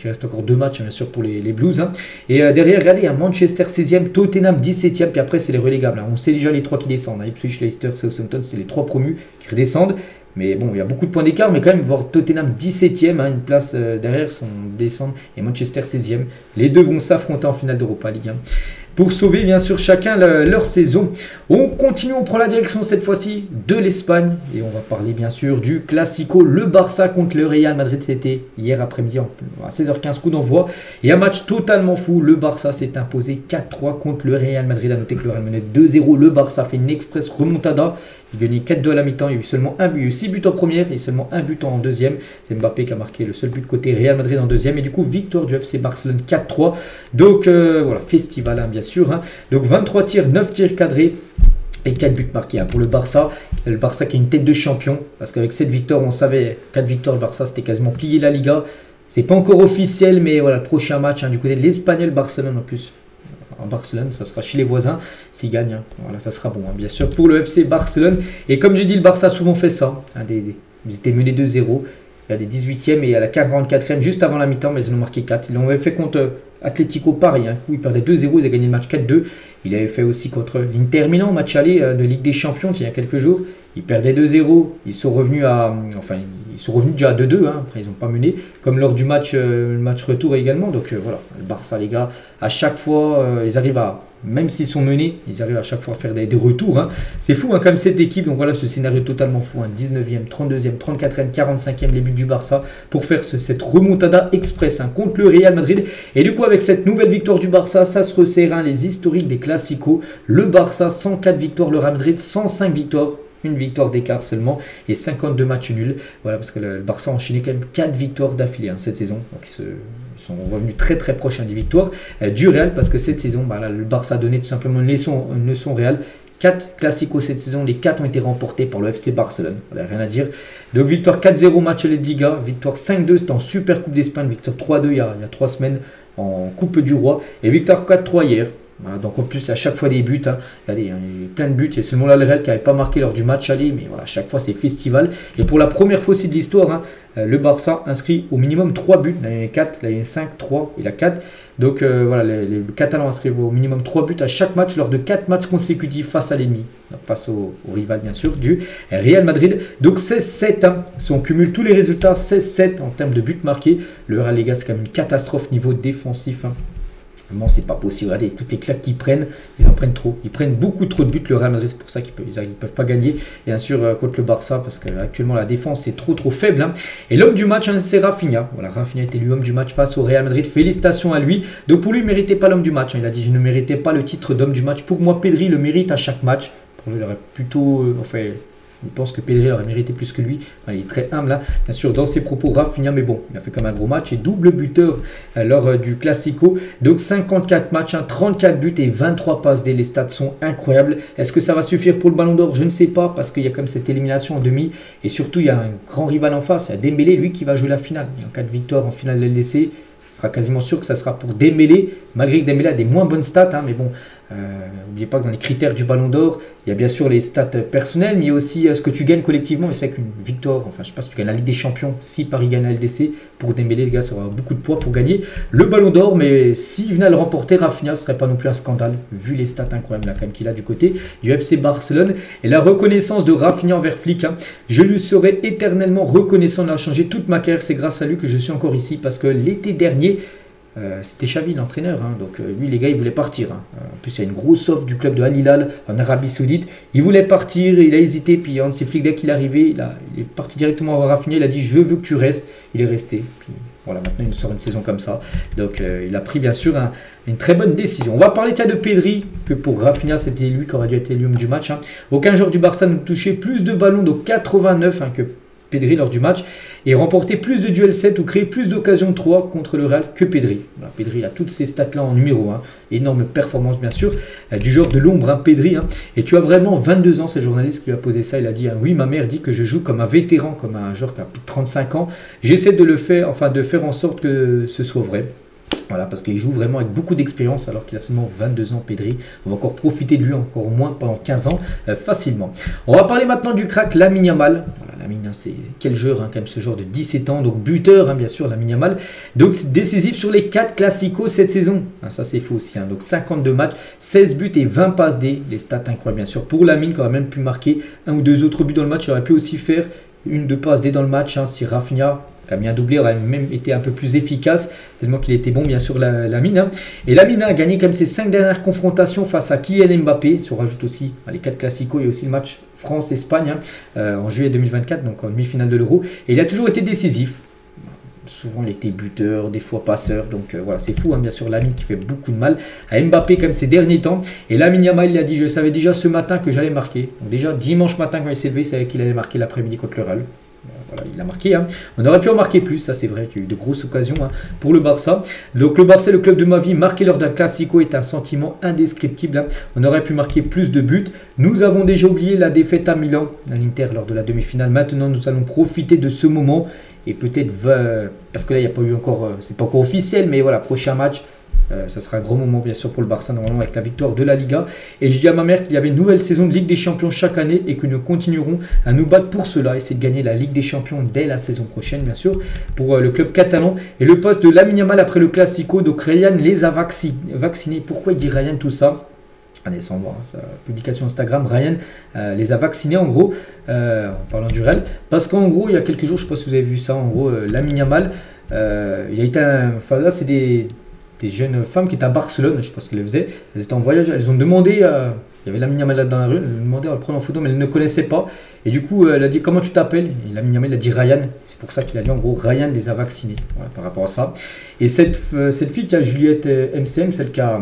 reste encore 2 matchs bien sûr pour les Blues. Et derrière, regardez, Manchester 16e, Tottenham 17e, puis après c'est les relégables. On sait déjà les 3 qui descendent. Ipswich, Leicester, Southampton, c'est les 3 promus qui redescendent. Mais bon, il y a beaucoup de points d'écart, mais quand même, voir Tottenham 17e, une place derrière, son descendre, et Manchester 16e. Les deux vont s'affronter en finale d'Europa League. Pour sauver bien sûr chacun leur saison. On continue, on prend la direction cette fois-ci de l'Espagne et on va parler bien sûr du Classico, le Barça contre le Real Madrid. C'était hier après-midi à 16h15, coup d'envoi. Et un match totalement fou, le Barça s'est imposé 4-3 contre le Real Madrid. À noter que le Real menait 2-0, le Barça fait une express remontada. Il gagnait 4-2 à la mi-temps, il y a eu seulement un but, il y a eu 6 buts en première et seulement un but en deuxième. C'est Mbappé qui a marqué le seul but côté Real Madrid en deuxième. Et du coup, victoire du FC Barcelone 4-3. Donc voilà, festival bien sûr. Donc 23 tirs, 9 tirs cadrés. Et 4 buts marqués pour le Barça. Le Barça qui a une tête de champion. Parce qu'avec 7 victoires, on savait 4 victoires, le Barça c'était quasiment plié la Liga. C'est pas encore officiel, mais voilà, le prochain match du côté de l'Espagnol, Barcelone en plus. En Barcelone, ça sera chez les voisins s'ils gagnent. Voilà, ça sera bon, bien sûr, pour le FC Barcelone. Et comme je dis, le Barça a souvent fait ça. Ils étaient menés 2-0. Il y a des 18e et à la 44e, juste avant la mi-temps, mais ils en ont marqué 4. Ils l'ont fait contre Atlético Paris. Où ils perdaient 2-0, ils ont gagné le match 4-2. Il avait fait aussi contre l'Inter Milan, match aller de Ligue des Champions, il y a quelques jours. Ils perdaient 2-0. Ils sont revenus à. Enfin, ils sont revenus déjà à 2-2, hein, après ils n'ont pas mené, comme lors du match, le match retour également. Donc voilà, le Barça, les gars, à chaque fois, ils arrivent à, même s'ils sont menés, ils arrivent à chaque fois à faire des retours. Hein. C'est fou, hein, comme cette équipe. Donc voilà, ce scénario totalement fou. Hein. 19e, 32e, 34e, 45e, les buts du Barça pour faire cette remontada express hein, contre le Real Madrid. Et du coup, avec cette nouvelle victoire du Barça, ça se resserre hein, les historiques des Classicos. Le Barça, 104 victoires, le Real Madrid, 105 victoires. Une victoire d'écart seulement et 52 matchs nuls. Voilà, parce que le Barça a enchaîné quand même 4 victoires d'affilée hein, cette saison. Donc ils sont revenus très très proches hein, des victoires du Real, parce que cette saison, bah, là, le Barça a donné tout simplement une leçon Real. 4 classicos cette saison, les 4 ont été remportés par le FC Barcelone. Voilà, rien à dire. Donc victoire 4-0 match de Liga, victoire 5-2, c'était en Super Coupe d'Espagne, victoire 3-2 il y a 3 semaines en Coupe du Roi, et victoire 4-3 hier. Voilà, donc en plus à chaque fois des buts, hein. Regardez, il y a plein de buts, il y a seulement là le Real qui n'avait pas marqué lors du match aller, mais voilà, à chaque fois c'est festival. Et pour la première fois aussi de l'histoire, hein, le Barça inscrit au minimum 3 buts, là il y en a 4, là il y en a 5, 3, il a 4. Donc voilà, les Catalans inscrivent au minimum 3 buts à chaque match lors de 4 matchs consécutifs face à l'ennemi, face au rival bien sûr du Real Madrid. Donc 16-7, hein, si on cumule tous les résultats, 16-7 en termes de buts marqués. Le Real, les gars, c'est quand même une catastrophe niveau défensif. Hein. Vraiment, c'est pas possible. Regardez, toutes les claques qu'ils prennent, ils en prennent trop. Ils prennent beaucoup trop de buts, le Real Madrid. C'est pour ça qu'ils peuvent pas gagner. Et bien sûr, contre le Barça, parce qu'actuellement, la défense est trop faible. Hein. Et l'homme du match, hein, c'est Rafinha. Voilà, Rafinha est élu homme du match face au Real Madrid. Félicitations à lui. Donc pour lui, il ne méritait pas l'homme du match. Hein. Il a dit, je ne méritais pas le titre d'homme du match. Pour moi, Pedri le mérite à chaque match. Pour lui, il aurait plutôt... je pense que Pedri aurait mérité plus que lui. Enfin, il est très humble, hein. Bien sûr, dans ses propos, Rafinha, mais bon, il a fait comme un gros match et double buteur lors du Classico. Donc 54 matchs, hein, 34 buts et 23 passes D. Les stats sont incroyables. Est-ce que ça va suffire pour le Ballon d'Or? Je ne sais pas, parce qu'il y a comme cette élimination en demi. Et surtout, il y a un grand rival en face. Il y a Dembélé, lui, qui va jouer la finale. Et en cas de victoire en finale de LDC, ce sera quasiment sûr que ça sera pour Dembélé, malgré que Dembélé a des moins bonnes stats, hein, mais bon, n'oubliez pas que dans les critères du Ballon d'Or, il y a bien sûr les stats personnelles, mais il y a aussi ce que tu gagnes collectivement, et c'est qu'une victoire, enfin je ne sais pas si tu gagnes la Ligue des Champions, si Paris gagne la LDC, pour Dembélé, les gars, ça aura beaucoup de poids pour gagner le Ballon d'Or, mais s'il venait à le remporter, Rafinha, ce ne serait pas non plus un scandale, vu les stats incroyables là, quand même qu'il a du côté du FC Barcelone, et la reconnaissance de Rafinha envers Flick, hein, je lui serai éternellement reconnaissant, il a changé toute ma carrière, c'est grâce à lui que je suis encore ici, parce que l'été dernier, c'était Xavi l'entraîneur, hein, donc lui les gars il voulait partir. Hein. En plus il y a une grosse offre du club de Al Hilal en Arabie Saoudite. Il voulait partir, il a hésité, puis Hansi Flick dès qu'il est arrivé, il est parti directement voir Rafinha, il a dit je veux que tu restes. Il est resté. Puis, voilà, maintenant il sort une saison comme ça. Donc il a pris bien sûr une très bonne décision. On va parler de Pedri, que pour Rafinha c'était lui qui aurait dû être l'homme du match. Hein. Aucun joueur du Barça ne touchait plus de ballons, donc 89 hein, que Pedri lors du match, et remporter plus de duels 7 ou créer plus d'occasions 3 contre le Real que Pedri. Voilà, Pedri a toutes ces stats là en numéro 1, énorme performance bien sûr, du genre de l'ombre, hein, Pedri, hein. Et tu as vraiment 22 ans, c'est le journaliste qui lui a posé ça, il a dit hein, oui ma mère dit que je joue comme un vétéran, comme un joueur qui a plus de 35 ans, j'essaie de le faire, enfin de faire en sorte que ce soit vrai. Voilà, parce qu'il joue vraiment avec beaucoup d'expérience alors qu'il a seulement 22 ans, Pedri. On va encore profiter de lui encore moins pendant 15 ans facilement. On va parler maintenant du crack Lamine Yamal. Voilà, Lamine, hein, c'est quel joueur, hein, quand même ce joueur de 17 ans, donc buteur, hein, bien sûr, Lamine Yamal. Donc décisif sur les 4 classicos cette saison. Ah, ça c'est faux aussi. Hein. Donc 52 matchs, 16 buts et 20 passes D. Les stats incroyables bien sûr. Pour Lamine, qui aurait même pu marquer un ou deux autres buts dans le match, il aurait pu aussi faire une de passes D dans le match. Hein, si Rafinha qui a mis un doublé, aurait même été un peu plus efficace, tellement qu'il était bon, bien sûr, Lamine. Hein. Et Lamine a gagné comme ses 5 dernières confrontations face à Kylian Mbappé. Si on rajoute aussi les 4 classicos, il y a aussi le match France-Espagne hein, en juillet 2024, donc en demi-finale de l'Euro. Et il a toujours été décisif. Souvent, il était buteur, des fois passeur. Donc voilà, c'est fou, hein, bien sûr, Lamine qui fait beaucoup de mal à Mbappé comme ces derniers temps. Et Lamine Yamal, il a dit, je savais déjà ce matin que j'allais marquer. Donc déjà, dimanche matin, quand il s'est levé, il savait qu'il allait marquer l'après-midi contre le Real. Voilà, il a marqué. Hein. On aurait pu en marquer plus, ça c'est vrai qu'il y a eu de grosses occasions hein, pour le Barça. Donc le Barça, le club de ma vie, marquer lors d'un classico est un sentiment indescriptible. Hein. On aurait pu marquer plus de buts. Nous avons déjà oublié la défaite à Milan, à l'Inter lors de la demi-finale. Maintenant, nous allons profiter de ce moment et peut-être, parce que là, il n'y a pas eu encore, c'est pas encore officiel, mais voilà, prochain match. Ça sera un gros moment bien sûr pour le Barça normalement avec la victoire de la Liga. Et je dis à ma mère qu'il y avait une nouvelle saison de Ligue des Champions chaque année et que nous continuerons à nous battre pour cela. Essayer de gagner la Ligue des Champions dès la saison prochaine bien sûr pour le club catalan. Et le poste de Lamine Yamal après le Classico, donc Ryan les a vaccinés. Pourquoi il dit Ryan tout ça? décembre, sa publication Instagram, Ryan les a vaccinés en gros, en parlant du Real, parce qu'en gros, il y a quelques jours, je ne sais pas si vous avez vu ça, en gros, Lamine Yamal, il a été enfin là, c'est des jeunes femmes qui étaient à Barcelone, je ne sais pas ce qu'elles faisaient, elles étaient en voyage, elles ont demandé, il y avait Lamine Yamal là dans la rue, elles ont demandé à le prendre en photo, mais elles ne connaissaient pas, et du coup, elle a dit comment tu t'appelles, et Lamine Yamal a dit Ryan, c'est pour ça qu'il a dit en gros, Ryan les a vaccinés, voilà, par rapport à ça. Et cette fille qui a Juliette MCM, celle qui a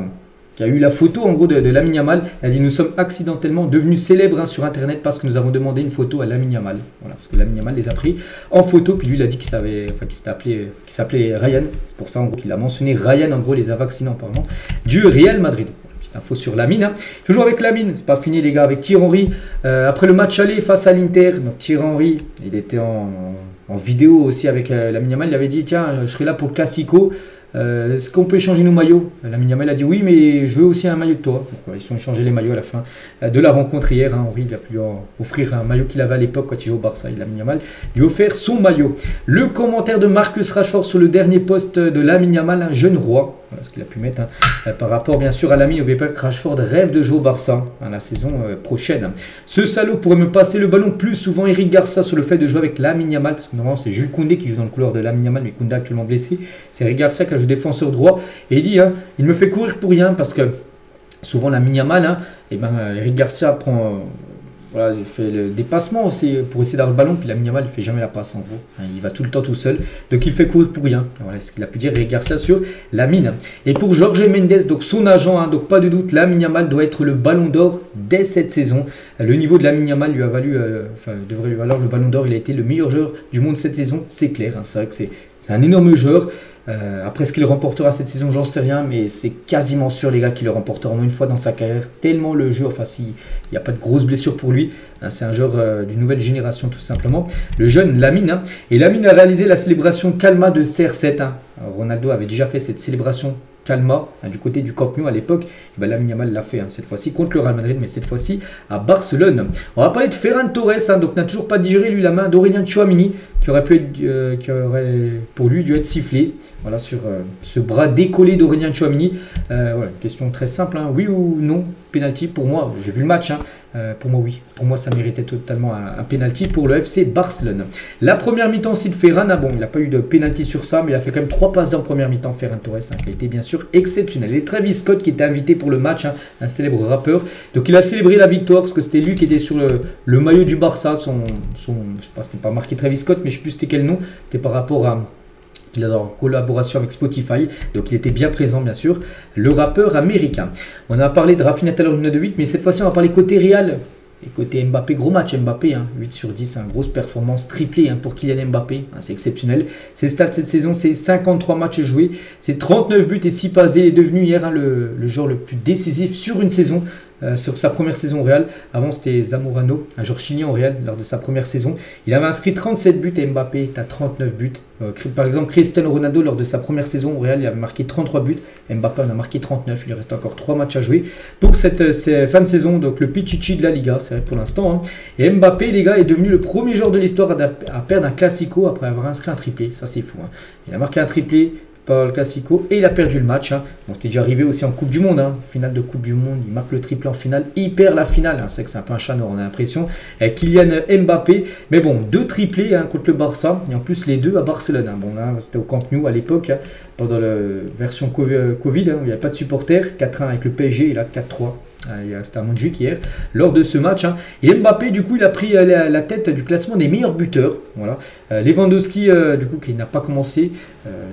eu la photo en gros de Lamine Yamal, elle dit nous sommes accidentellement devenus célèbres sur internet parce que nous avons demandé une photo à Lamine Yamal. Voilà, parce que Lamine Yamal les a pris en photo, puis lui il a dit qu'il s'appelait Ryan, c'est pour ça en gros qu'il a mentionné Ryan, en gros les a vaccinés apparemment du Real Madrid. Petite info sur Lamine. Hein. Toujours avec Lamine, c'est pas fini les gars, avec Thierry Henry. Après le match aller face à l'Inter, donc Thierry Henry, il était en vidéo aussi avec Lamine Yamal, il avait dit tiens, je serai là pour le Classico. Est-ce qu'on peut échanger nos maillots? Lamine Yamal a dit oui, mais je veux aussi un maillot de toi. Donc, ils ont échangé les maillots à la fin de la rencontre hier. Hein. Henry il a pu offrir un maillot qu'il avait à l'époque quand il jouait au Barça. Et Lamine Yamal lui a offert son maillot. Le commentaire de Marcus Rashford sur le dernier poste de Lamine Yamal, un jeune roi. Voilà ce qu'il a pu mettre. Hein. Par rapport bien sûr à l'ami, n'oubliez pas que Rashford rêve de jouer au Barça la saison prochaine. Ce salaud pourrait me passer le ballon plus souvent. Eric Garcia sur le fait de jouer avec Lamine Yamal, parce que normalement c'est Jules Koundé qui joue dans le couloir de Lamine Yamal, mais Koundé actuellement blessé. C'est Eric Garcia qui a joué défenseur droit et il dit hein, il me fait courir pour rien parce que souvent Lamine Yamal, hein, et ben Eric Garcia prend voilà, il fait le dépassement aussi pour essayer d'avoir le ballon, puis Lamine Yamal il fait jamais la passe en gros, hein, il va tout le temps tout seul, donc il fait courir pour rien. Voilà ce qu'il a pu dire Eric Garcia sur Lamine. Et pour Jorge Mendes, donc son agent, hein, donc pas de doute, Lamine Yamal doit être le ballon d'or dès cette saison. Le niveau de Lamine Yamal lui a valu, devrait lui valoir le ballon d'or, il a été le meilleur joueur du monde cette saison, c'est clair, hein, c'est vrai que c'est un énorme joueur. Après ce qu'il remportera cette saison, j'en sais rien, mais c'est quasiment sûr les gars qu'il le remportera au moins une fois dans sa carrière, tellement le jeu, enfin s'il n'y a pas de grosses blessures pour lui, hein, c'est un joueur d'une nouvelle génération tout simplement, le jeune Lamine. Hein, et Lamine a réalisé la célébration Calma de CR7, hein. Ronaldo avait déjà fait cette célébration Calma, hein, du côté du Camp Nou à l'époque, ben Lamine Yamal l'a fait hein, cette fois-ci contre le Real Madrid, mais cette fois-ci à Barcelone. On va parler de Ferran Torres, hein, donc n'a toujours pas digéré lui la main d'Aurélien Tchouaméni, qui aurait pour lui dû être sifflé. Voilà sur ce bras décollé d'Aurélien Tchouaméni. Voilà, question très simple, hein, oui ou non penalty pour moi. J'ai vu le match. Hein. Pour moi, oui. Pour moi, ça méritait totalement un penalty pour le FC Barcelone. La première mi-temps aussi de Ferran, bon, il n'a pas eu de penalty sur ça, mais il a fait quand même 3 passes dans la première mi-temps, Ferran Torres, hein, qui a été bien sûr exceptionnel. Et Travis Scott qui était invité pour le match, hein, un célèbre rappeur. Donc il a célébré la victoire parce que c'était lui qui était sur le maillot du Barça. Je sais pas, c'était pas marqué Travis Scott, mais je ne sais plus c'était quel nom. C'était par rapport à... Il est en collaboration avec Spotify, donc il était bien présent bien sûr, le rappeur américain. On a parlé de Rafinha tout à l'heure, une note de 8, mais cette fois-ci on va parler côté Real. Et côté Mbappé, gros match Mbappé, hein, 8 sur 10, hein, grosse performance, triplé hein, pour Kylian Mbappé, hein, c'est exceptionnel. Ses stats cette saison, c'est 53 matchs joués, c'est 39 buts et 6 passes D. Il est devenu hier hein, le joueur le plus décisif sur une saison. Sur sa première saison au Real. Avant c'était Zamorano, un joueur chilien au Real lors de sa première saison. Il avait inscrit 37 buts et Mbappé est à 39 buts. Par exemple Cristiano Ronaldo lors de sa première saison au Real, il avait marqué 33 buts. Mbappé en a marqué 39. Il lui reste encore 3 matchs à jouer pour cette fin de saison. Donc le Pichichi de la Liga, c'est vrai pour l'instant. Hein. Et Mbappé les gars est devenu le premier joueur de l'histoire à perdre un Classico après avoir inscrit un triplé. Ça c'est fou. Hein. Il a marqué un triplé par le Classico et il a perdu le match. Hein. Bon, c'était déjà arrivé aussi en Coupe du Monde, hein. Finale de Coupe du Monde, il marque le triplé en finale, il perd la finale. Hein. C'est que c'est un peu un chat noir, on a l'impression. Kylian Mbappé, mais bon, 2 triplés hein, contre le Barça et en plus les 2 à Barcelone. Hein. Bon là, c'était au Camp Nou à l'époque, hein, pendant la version Covid, hein, où il n'y avait pas de supporters. 4-1 avec le PSG et là 4-3. C'était à Montjuic hier, lors de ce match. Hein. Et Mbappé, du coup, il a pris la tête du classement des meilleurs buteurs. Voilà. Lewandowski, du coup, qui n'a pas commencé.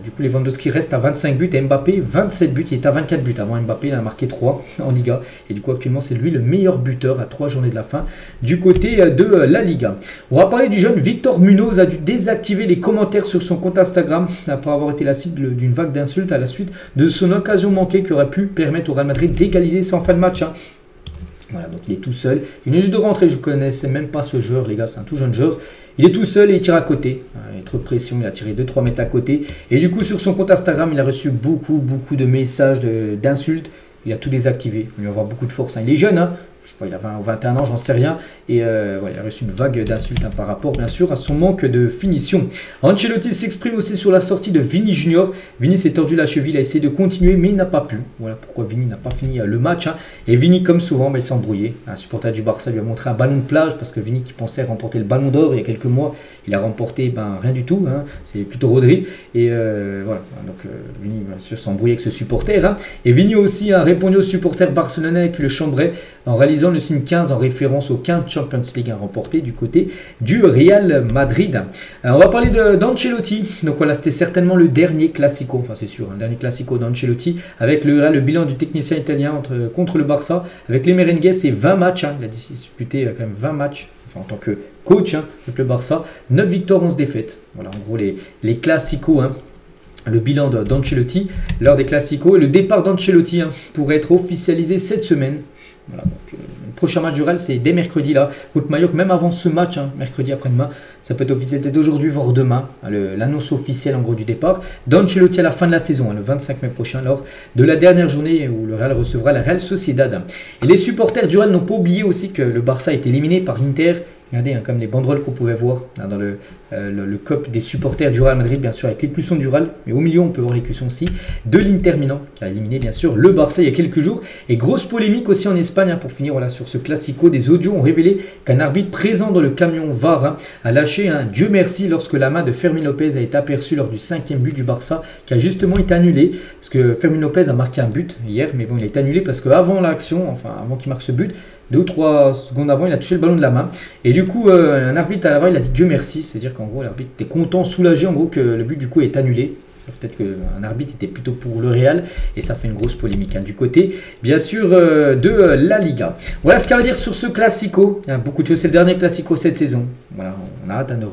Du coup, Lewandowski reste à 25 buts et Mbappé, 27 buts. Il est à 24 buts. Avant Mbappé, il a marqué 3 en Liga. Et du coup, actuellement, c'est lui le meilleur buteur à 3 journées de la fin du côté de la Liga. On va parler du jeune Victor Munoz, a dû désactiver les commentaires sur son compte Instagram après avoir été la cible d'une vague d'insultes à la suite de son occasion manquée qui aurait pu permettre au Real Madrid d'égaliser sans fin de match. Hein. Voilà, donc il est tout seul. Il vient juste de rentrer, je ne connaissais même pas ce joueur, les gars, c'est un tout jeune joueur. Il est tout seul et il tire à côté. Il y a trop de pression, il a tiré 2-3 mètres à côté. Et du coup, sur son compte Instagram, il a reçu beaucoup de messages d'insultes. Il a tout désactivé. Il va avoir beaucoup de force. Hein. Il est jeune, hein. je sais pas, il a 20 ou 21 ans, j'en sais rien. Et voilà, il a reçu une vague d'insultes par rapport, bien sûr, à son manque de finition. Ancelotti s'exprime aussi sur la sortie de Vini Junior. Vini s'est tordu la cheville, il a essayé de continuer, mais il n'a pas pu. Voilà pourquoi Vini n'a pas fini le match. Et Vini, comme souvent, il s'est embrouillé. Un supporter du Barça lui a montré un ballon de plage, parce que Vini, qui pensait remporter le ballon d'or il y a quelques mois, il a remporté rien du tout. C'est plutôt Rodri. Et voilà, donc Vini bien sûr s'embrouillé avec ce supporter. Et Vini aussi a répondu aux supporters barcelonais qui le chambraient en réalisant le signe 15 en référence aux 15 Champions League remportés du côté du Real Madrid. On va parler d'Ancelotti. Donc voilà, c'était certainement le dernier Classico, enfin c'est sûr, un dernier Classico d'Ancelotti avec le bilan du technicien italien contre le Barça. Avec les Merengues, c'est 20 matchs. Il a disputé quand même 20 matchs. Enfin, en tant que coach avec le Barça, 9 victoires, 11 défaites. Voilà, en gros, les Classicos, le bilan d'Ancelotti lors des Classicos. Et le départ d'Ancelotti pourrait être officialisé cette semaine. Voilà, donc, le prochain match du Real, c'est dès mercredi, là, contre Mallorca. Même avant ce match, mercredi après-demain, ça peut être officiel peut-être aujourd'hui, voire demain. L'annonce officielle, en gros, du départ d'Ancelotti à la fin de la saison, le 25 mai prochain, lors de la dernière journée où le Real recevra la Real Sociedad. Et les supporters du Real n'ont pas oublié aussi que le Barça a été éliminé par l'Inter. Regardez, comme les banderoles qu'on pouvait voir dans le COP des supporters du Real Madrid, bien sûr, avec l'écusson du Real. Mais au milieu, on peut voir l'écusson aussi de l'Inter Milan, qui a éliminé, bien sûr, le Barça il y a quelques jours. Et grosse polémique aussi en Espagne, pour finir voilà, sur ce Classico. Des audios ont révélé qu'un arbitre présent dans le camion VAR a lâché un Dieu merci lorsque la main de Fermín López a été aperçue lors du 5e but du Barça, qui a justement été annulé. Parce que Fermín López a marqué un but hier, mais bon, il a été annulé parce qu'avant l'action, enfin avant qu'il marque ce but, 2 ou 3 secondes avant, il a touché le ballon de la main. Et du coup, un arbitre à la VAR, il a dit Dieu merci. C'est-à-dire qu'en gros, l'arbitre était content, soulagé en gros que le but du coup est annulé. Peut-être qu'un arbitre était plutôt pour le Real et ça fait une grosse polémique du côté, bien sûr, de la Liga. Voilà ce qu'il y a à dire sur ce Classico. Il y a beaucoup de choses. C'est le dernier Classico cette saison. Voilà, on a hâte de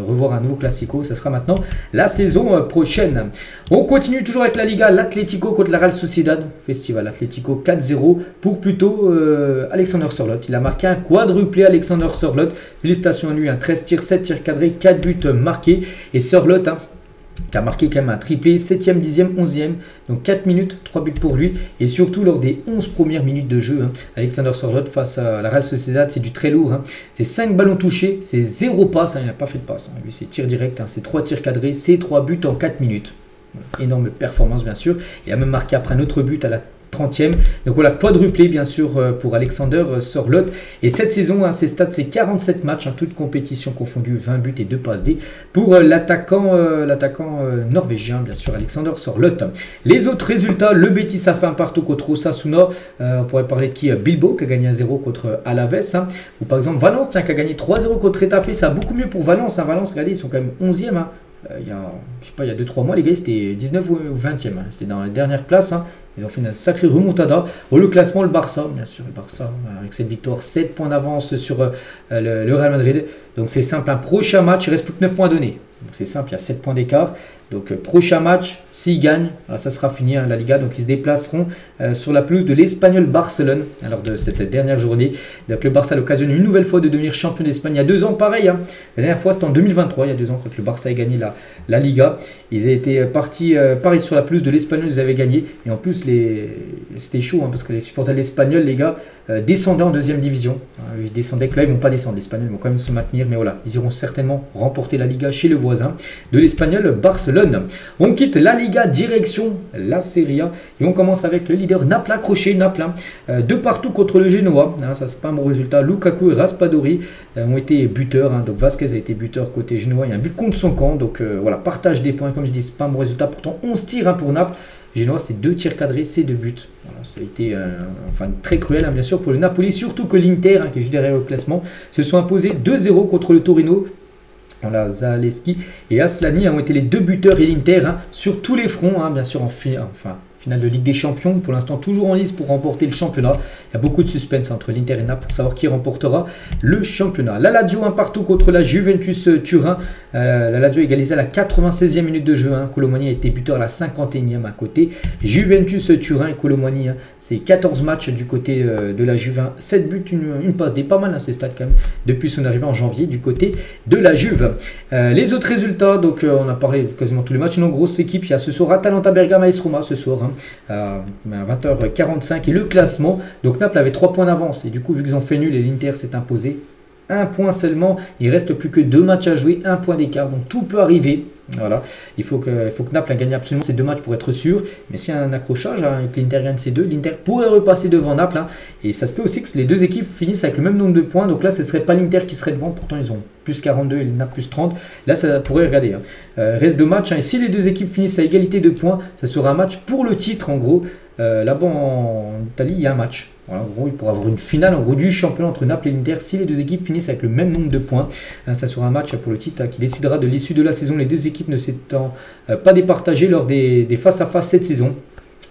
revoir un nouveau Classico. Ce sera maintenant la saison prochaine. On continue toujours avec la Liga. L'Atlético contre la Real Sociedad. Festival Atlético 4-0 pour plutôt Alexander Sørloth. Il a marqué un quadruplé, Alexander Sørloth. Félicitations à lui. 13 tirs, 7 tirs cadrés, 4 buts marqués. Et Sørloth, qui a marqué quand même un triplé, 7e, 10e, 11e, donc 4 minutes, 3 buts pour lui, et surtout lors des 11 premières minutes de jeu, Alexander Sørloth face à la Real Sociedad, c'est du très lourd, c'est 5 ballons touchés, c'est 0 passe, il n'a pas fait de passe, lui c'est tir direct, c'est 3 tirs cadrés, c'est 3 buts en 4 minutes, voilà. Énorme performance bien sûr, il a même marqué après un autre but à la 30e. Donc voilà, quadruplé bien sûr pour Alexander Sørloth. Et cette saison, ses stats, c'est 47 matchs, toutes compétitions confondues, 20 buts et 2 passes D pour l'attaquant norvégien, bien sûr, Alexander Sørloth. Les autres résultats, le Betis a fait un partout contre Osasuna. On pourrait parler de qui Bilbao, qui a gagné 1-0 contre Alaves. Ou par exemple Valence, qui a gagné 3-0 contre Retafe. Ça va beaucoup mieux pour Valence. Valence, regardez, ils sont quand même 11e. Il y a 2-3 mois, les gars, c'était 19 ou 20e. C'était dans la dernière place. Ils ont fait une sacrée remontada. Le classement, le Barça, bien sûr, le Barça, avec cette victoire, 7 points d'avance sur le Real Madrid. Donc c'est simple, un prochain match, il reste plus que 9 points à donner. Donc c'est simple, il y a 7 points d'écart. Donc prochain match, s'ils gagnent, ça sera fini la Liga. Donc ils se déplaceront sur la pelouse de l'Espagnol Barcelone lors de cette dernière journée. Donc le Barça a l'occasion une nouvelle fois de devenir champion d'Espagne. Il y a 2 ans, pareil. La dernière fois, c'était en 2023, il y a 2 ans, quand le Barça a gagné la Liga. Ils étaient partis, pareil, sur la pelouse de l'Espagnol, ils avaient gagné. Et en plus, c'était chaud, parce que les supporters de l'Espagnol, les gars, descendaient en 2e division. Ils descendaient, que là, ils ne vont pas descendre. L'Espagnol, ils vont quand même se maintenir. Mais voilà, ils iront certainement remporter la Liga chez le voisin de l'Espagnol Barcelone. On quitte la Liga, direction la Serie A. Et on commence avec le leader Naples, accroché, Naples. 2 partout contre le Genoa. Ça, c'est pas un bon résultat. Lukaku et Raspadori ont été buteurs. Donc Vasquez a été buteur côté Genoa. Il y a un but contre son camp. Donc voilà, partage des points. Comme je dis, c'est pas un bon résultat. Pourtant, 11 tirs pour Naples. Genoa, c'est 2 tirs cadrés, c'est 2 buts. Voilà, ça a été très cruel, bien sûr, pour le Napoli. Surtout que l'Inter, qui est juste derrière au classement, se sont imposés 2-0 contre le Torino. Voilà, Zalewski et Aslani ont été les 2 buteurs et l'Inter sur tous les fronts, bien sûr, finale de Ligue des Champions, pour l'instant toujours en lice pour remporter le championnat. Il y a beaucoup de suspense entre l'Inter et Naples pour savoir qui remportera le championnat. La Lazio, un partout contre la Juventus Turin. La Lazio égalisé à la 96e minute de jeu. Colomani a été buteur à la 51e à côté. Juventus Turin et Colomani, c'est 14 matchs du côté de la Juve. 7 buts, une passe des pas mal, ces stats quand même, depuis son arrivée en janvier du côté de la Juve. Les autres résultats, donc on a parlé de quasiment tous les matchs. Une grosse équipe, il y a ce soir Atalanta Bergame AS Roma ce soir. à 20h45 et le classement. Donc Naples avait 3 points d'avance et du coup vu qu'ils ont fait nul et l'Inter s'est imposé, 1 point seulement, il reste plus que 2 matchs à jouer, 1 point d'écart, donc tout peut arriver. Voilà, il faut que Naples gagne absolument ces 2 matchs pour être sûr. Mais s'il y a un accrochage et que l'Inter gagne ces 2, l'Inter pourrait repasser devant Naples. Et ça se peut aussi que les 2 équipes finissent avec le même nombre de points. Donc là, ce ne serait pas l'Inter qui serait devant. Pourtant, ils ont plus 42 et Naples plus 30. Là, ça pourrait regarder. Reste 2 matchs. Et si les 2 équipes finissent à égalité de points, ça sera un match pour le titre en gros. Là-bas en Italie, il y a un match. Voilà, en gros, il pourra avoir une finale en gros du championnat entre Naples et l'Inter si les 2 équipes finissent avec le même nombre de points. Ça sera un match pour le titre qui décidera de l'issue de la saison. Les 2 équipes ne s'étant pas départagées lors des face-à-face cette saison.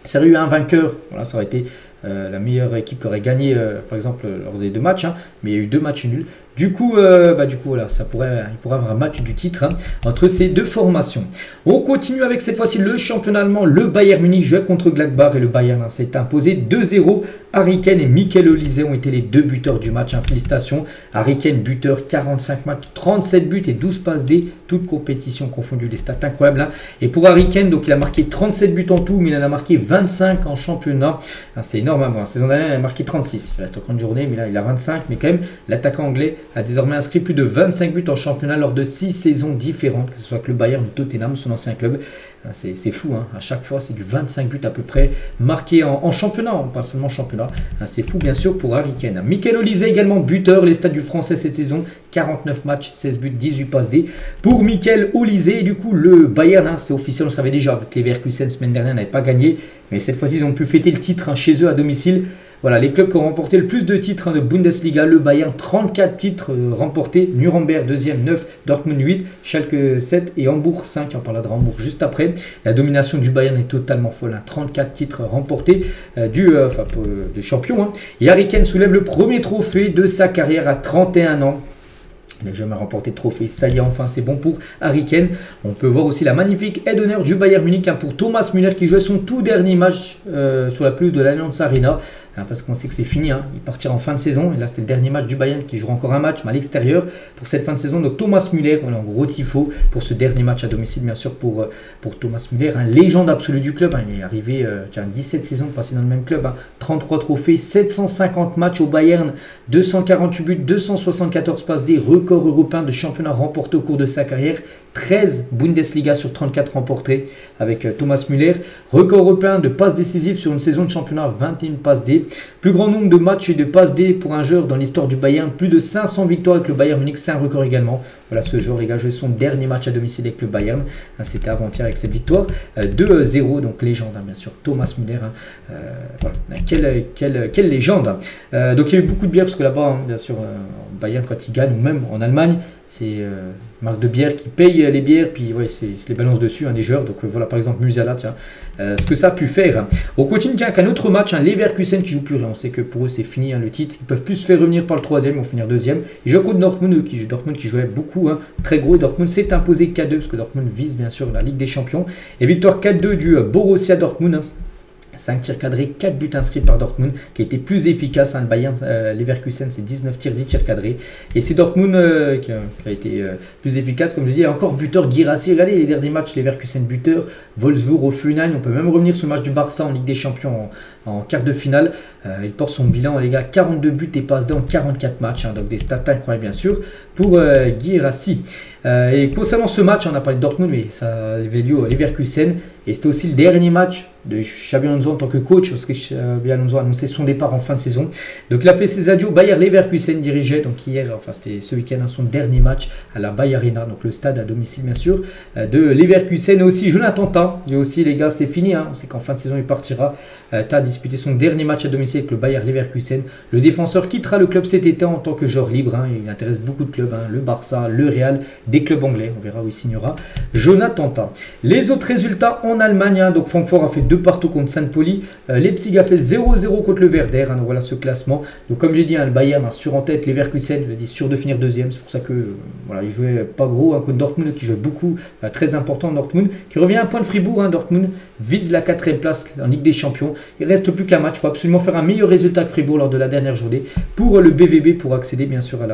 Ça aurait eu un vainqueur, voilà, ça aurait été la meilleure équipe qui aurait gagné par exemple lors des 2 matchs, mais il y a eu 2 matchs nuls. Du coup, voilà, il pourrait avoir un match du titre entre ces 2 formations. On continue avec cette fois-ci le championnat allemand. Le Bayern Munich jouait contre Gladbach et le Bayern s'est imposé 2-0. Harry Kane et Michael Olise ont été les 2 buteurs du match. Félicitations. Harry Kane, buteur, 45 matchs, 37 buts et 12 passes D, toutes compétitions confondues. Les stats incroyables. Et pour Harry Kane, donc, il a marqué 37 buts en tout, mais il en a marqué 25 en championnat. C'est énorme. La saison dernière, il a marqué 36. Il reste encore une journée, mais là, il a 25. Mais quand même, l'attaquant anglais a désormais inscrit plus de 25 buts en championnat lors de 6 saisons différentes, que ce soit avec le Bayern ou Tottenham, son ancien club. C'est fou, à chaque fois c'est du 25 buts à peu près marqués en championnat, pas seulement en championnat. C'est fou bien sûr pour Harry Kane. Michael Olise également buteur, les stats du français cette saison, 49 matchs, 16 buts, 18 passes D pour Michael Olise. Et du coup le Bayern, c'est officiel, on savait déjà avec les Leverkusen semaine dernière, n'avait pas gagné, mais cette fois-ci ils ont pu fêter le titre chez eux à domicile. Voilà, les clubs qui ont remporté le plus de titres de Bundesliga, le Bayern 34 titres remportés, Nuremberg 2e 9, Dortmund 8, Schalke 7 et Hambourg 5, on parlera de Hambourg juste après. La domination du Bayern est totalement folle, 34 titres remportés du champion. Et Harry Kane soulève le premier trophée de sa carrière à 31 ans. Il n'a jamais remporté de trophée, ça y est, enfin c'est bon pour Harry Kane. On peut voir aussi la magnifique aide d'honneur du Bayern Munich pour Thomas Müller qui jouait son tout dernier match sur la pelouse de l'Allianz Arena. Parce qu'on sait que c'est fini, il partira en fin de saison. Et là, c'était le dernier match du Bayern qui jouera encore un match, mais à l'extérieur pour cette fin de saison. Donc Thomas Müller, voilà, en gros tifo pour ce dernier match à domicile, bien sûr, pour Thomas Müller, légende absolue du club. Il est arrivé, 17 saisons passées dans le même club, 33 trophées, 750 matchs au Bayern, 248 buts, 274 passes D, record européen de championnat remporté au cours de sa carrière, 13 Bundesliga sur 34 remportés avec Thomas Müller, record européen de passes décisives sur une saison de championnat, 21 passes D. Plus grand nombre de matchs et de passes D pour un joueur dans l'histoire du Bayern. Plus de 500 victoires avec le Bayern Munich, c'est un record également. Voilà, ce joueur, les gars, joué son dernier match à domicile avec le Bayern. C'était avant-hier avec cette victoire. 2-0, donc légende, bien sûr. Thomas Müller. Voilà. Quelle légende. Donc il y a eu beaucoup de bières parce que là-bas, bien sûr, au Bayern, quand il gagne, ou même en Allemagne, c'est marque de bière qui paye les bières, puis ouais, c'est les balance dessus des joueurs. Donc voilà, par exemple, Musiala, tiens, ce que ça a pu faire. On continue avec un autre match, Leverkusen qui joue plus rien. On sait que pour eux, c'est fini le titre. Ils peuvent plus se faire revenir par le 3e, ils vont finir 2e. Ils jouent contre Dortmund, qui jouait beaucoup, très gros. Et Dortmund s'est imposé 4-2, parce que Dortmund vise bien sûr la Ligue des Champions. Et victoire 4-2 du Borussia Dortmund. 5 tirs cadrés, 4 buts inscrits par Dortmund, qui a été plus efficace. Le Bayern, Leverkusen, c'est 19 tirs, 10 tirs cadrés. Et c'est Dortmund qui a été plus efficace. Comme je dis, encore buteur Guirassy. Regardez les derniers matchs, Leverkusen buteur, Wolfsburg au Funheim. On peut même revenir sur le match du Barça en Ligue des Champions en quart de finale. Il porte son bilan, les gars, 42 buts et passes dans 44 matchs. Donc des stats incroyables, bien sûr, pour Guirassy. Et concernant ce match, on a parlé de Dortmund, mais ça avait lieu à Leverkusen. Et c'était aussi le dernier match de Xabi Alonso en tant que coach, parce que Xabi Alonso a annoncé son départ en fin de saison. Donc il a fait ses adieux. Bayer Leverkusen dirigeait, donc hier, enfin c'était ce week-end, son dernier match à la Bayer Arena, donc le stade à domicile bien sûr, de Leverkusen. Et aussi Jonathan Tah, et aussi les gars, c'est fini, on sait qu'en fin de saison il partira. Tah a disputé son dernier match à domicile avec le Bayer Leverkusen. Le défenseur quittera le club cet été en tant que joueur libre. Il intéresse beaucoup de clubs, le Barça, le Real, des clubs anglais. On verra où il signera. Jonathan Tah. Les autres résultats en Allemagne, donc Francfort a fait 2 partout contre St. Leipzig a fait 0-0 contre le Werder. Donc voilà ce classement. Donc comme j'ai dit, le Bayern sur en tête, Leverkusen, il est sûr de finir 2e. C'est pour ça que voilà, il jouait pas gros contre Dortmund, qui jouait beaucoup, très important Dortmund, qui revient à un point de Fribourg. Dortmund vise la 4e place en Ligue des Champions. Il reste plus qu'un match. Il faut absolument faire un meilleur résultat que Fribourg lors de la dernière journée pour le BVB, pour accéder bien sûr à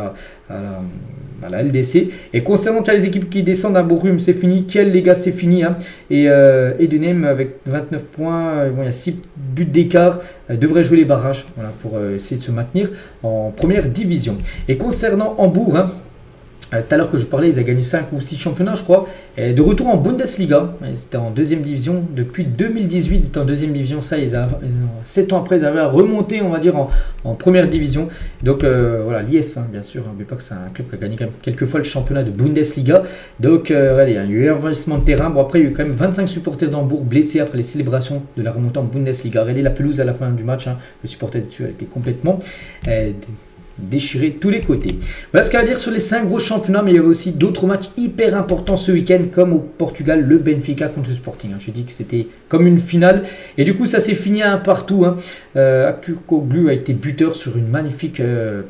la LDC. Et concernant les équipes qui descendent à Bochum, c'est fini. Kiel, les gars, c'est fini. Hein. Et Edenheim, avec 29 points, il y a 6 buts d'écart, devrait jouer les barrages pour essayer de se maintenir en première division. Et concernant Hambourg, hein, tout à l'heure que je parlais, ils ont gagné 5 ou 6 championnats, je crois. Et de retour en Bundesliga, ils étaient en deuxième division. Depuis 2018, ils étaient en deuxième division. Ça, 7 ans après, ils avaient remonté, on va dire, en première division. Donc, voilà, l'IS, hein, bien sûr. N'oubliez pas que c'est un club qui a gagné quand même quelques fois le championnat de Bundesliga. Donc, il y a eu un envahissement de terrain. Bon, après, il y a eu quand même 25 supporters d'Hambourg blessés après les célébrations de la remontée en Bundesliga. Regardez la pelouse à la fin du match. Hein. Les supporters dessus, elle était complètement déchiré de tous les côtés. Voilà ce qu'il y a à dire sur les 5 gros championnats, mais il y avait aussi d'autres matchs hyper importants ce week-end, comme au Portugal, le Benfica contre le Sporting. J'ai dit que c'était comme une finale, et du coup ça s'est fini à un partout. Akurkoglu a été buteur sur une magnifique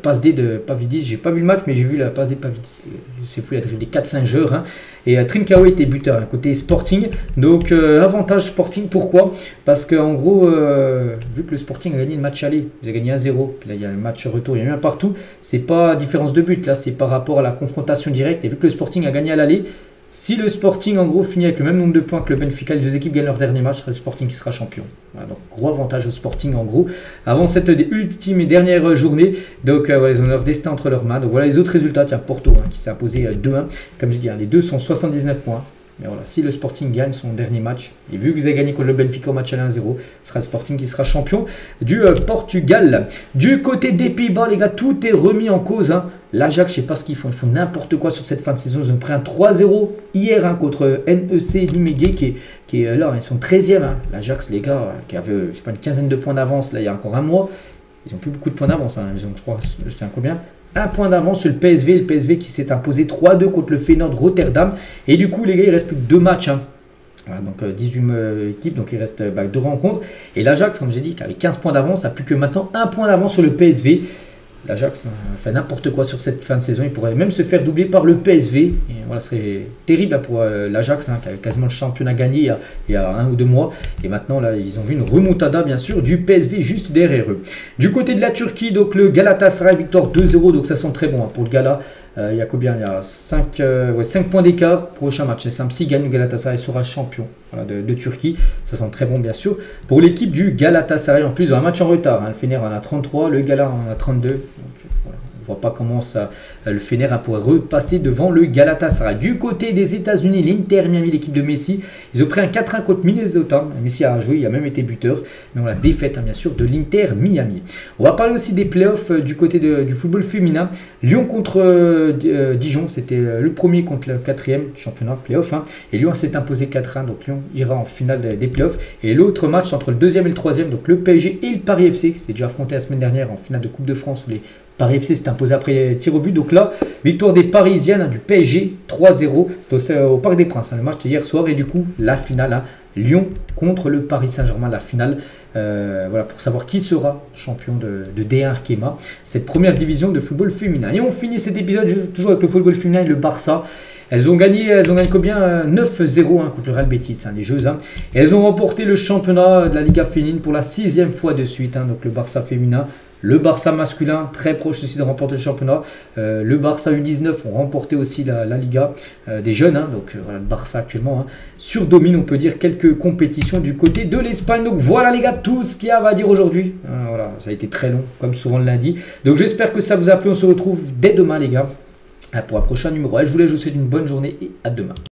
passe D de Pavlidis. J'ai pas vu le match, mais j'ai vu la passe D de Pavlidis. C'est fou, il a dribblé 4-5 joueurs. Hein. Et Trincao était buteur, côté Sporting. Donc avantage Sporting, pourquoi? Parce qu'en gros, vu que le Sporting a gagné le match aller, il a gagné 1-0, puis là il y a le match retour, il y a eu un partout, c'est pas différence de but, là c'est par rapport à la confrontation directe. Et vu que le Sporting a gagné à l'aller, si le Sporting en gros finit avec le même nombre de points que le Benfica, les deux équipes gagnent leur dernier match, ce sera le Sporting qui sera champion. Voilà, donc gros avantage au Sporting en gros, avant cette ultime et dernière journée. Donc voilà, ils ont leur destin entre leurs mains. Donc voilà les autres résultats, tiens Porto qui s'est imposé 2-1, comme je dis, hein, les deux sont 79 points. Mais voilà, si le Sporting gagne son dernier match, et vu que vous avez gagné contre le Benfica au match à 1-0, ce sera le Sporting qui sera champion du Portugal. Du côté des Pays-Bas, les gars, tout est remis en cause. Hein. L'Ajax, je ne sais pas ce qu'ils font. Ils font n'importe quoi sur cette fin de saison. Ils ont pris un 3-0 hier contre NEC Limégé qui est là. Ils sont 13e. Hein. L'Ajax, les gars, qui avait je sais pas, une quinzaine de points d'avance là, il y a encore un mois. Ils n'ont plus beaucoup de points d'avance. Hein. Ils ont, je crois, je tiens combien ? Un point d'avance sur le PSV qui s'est imposé 3-2 contre le Feyenoord Rotterdam. Et du coup, les gars, il reste plus que 2 matchs. Hein. Voilà, donc 18 équipes, donc il reste 2 rencontres. Et l'Ajax, comme j'ai dit, qui avait 15 points d'avance, a plus que maintenant 1 point d'avance sur le PSV. L'Ajax fait n'importe quoi sur cette fin de saison. Il pourrait même se faire doubler par le PSV. Et voilà, ce serait terrible pour l'Ajax, qui avait quasiment le championnat gagné il y a 1 ou 2 mois. Et maintenant, là, ils ont vu une remontada, bien sûr, du PSV juste derrière eux. Du côté de la Turquie, donc le Galatasaray, victoire 2-0. Donc ça sent très bon pour le Gala. Il y a combien? Il y a 5 points d'écart. Prochain match, c'est simple. S'il gagne, le Galatasaray sera champion de Turquie. Ça sent très bon, bien sûr. Pour l'équipe du Galatasaray, en plus, un match en retard. Hein. Le Fener en a 33, le Gala en a 32. Donc, voilà. On ne voit pas comment le Fener pourrait repasser devant le Galatasaray. Du côté des États-Unis, l'Inter Miami, l'équipe de Messi, ils ont pris un 4-1 contre Minnesota. Messi a joué, il a même été buteur. Mais on la défaite, bien sûr, de l'Inter Miami. On va parler aussi des playoffs du côté du football féminin. Lyon contre Dijon, c'était le premier contre le 4e championnat playoff. Hein. Et Lyon s'est imposé 4-1, donc Lyon ira en finale des playoffs. Et l'autre match entre le 2e et le 3e, donc le PSG et le Paris FC, qui s'est déjà affronté la semaine dernière en finale de Coupe de France, où les Paris FC s'est imposé après tir au but. Donc là, victoire des Parisiennes, hein, du PSG 3-0. C'était au Parc des Princes, hein, le match d'hier soir. Et du coup, la finale, hein, Lyon contre le Paris Saint-Germain, la finale. Voilà, pour savoir qui sera champion de D1 Arkema, cette première division de football féminin. Et on finit cet épisode toujours avec le football féminin et le Barça. Elles ont gagné combien 9-0 hein, contre le Real Betis, hein, les Jeux. Hein. Et elles ont remporté le championnat de la Liga féminine pour la 6e fois de suite. Hein, donc le Barça féminin. Le Barça masculin, très proche aussi de remporter le championnat. Le Barça U19 ont remporté aussi la Liga des jeunes. Hein. Donc voilà, le Barça actuellement surdomine, on peut dire, quelques compétitions du côté de l'Espagne. Donc voilà les gars, tout ce qu'il y a à dire aujourd'hui. Voilà, ça a été très long, comme souvent le lundi. Donc j'espère que ça vous a plu. On se retrouve dès demain les gars pour un prochain numéro. Je vous souhaite une bonne journée et à demain.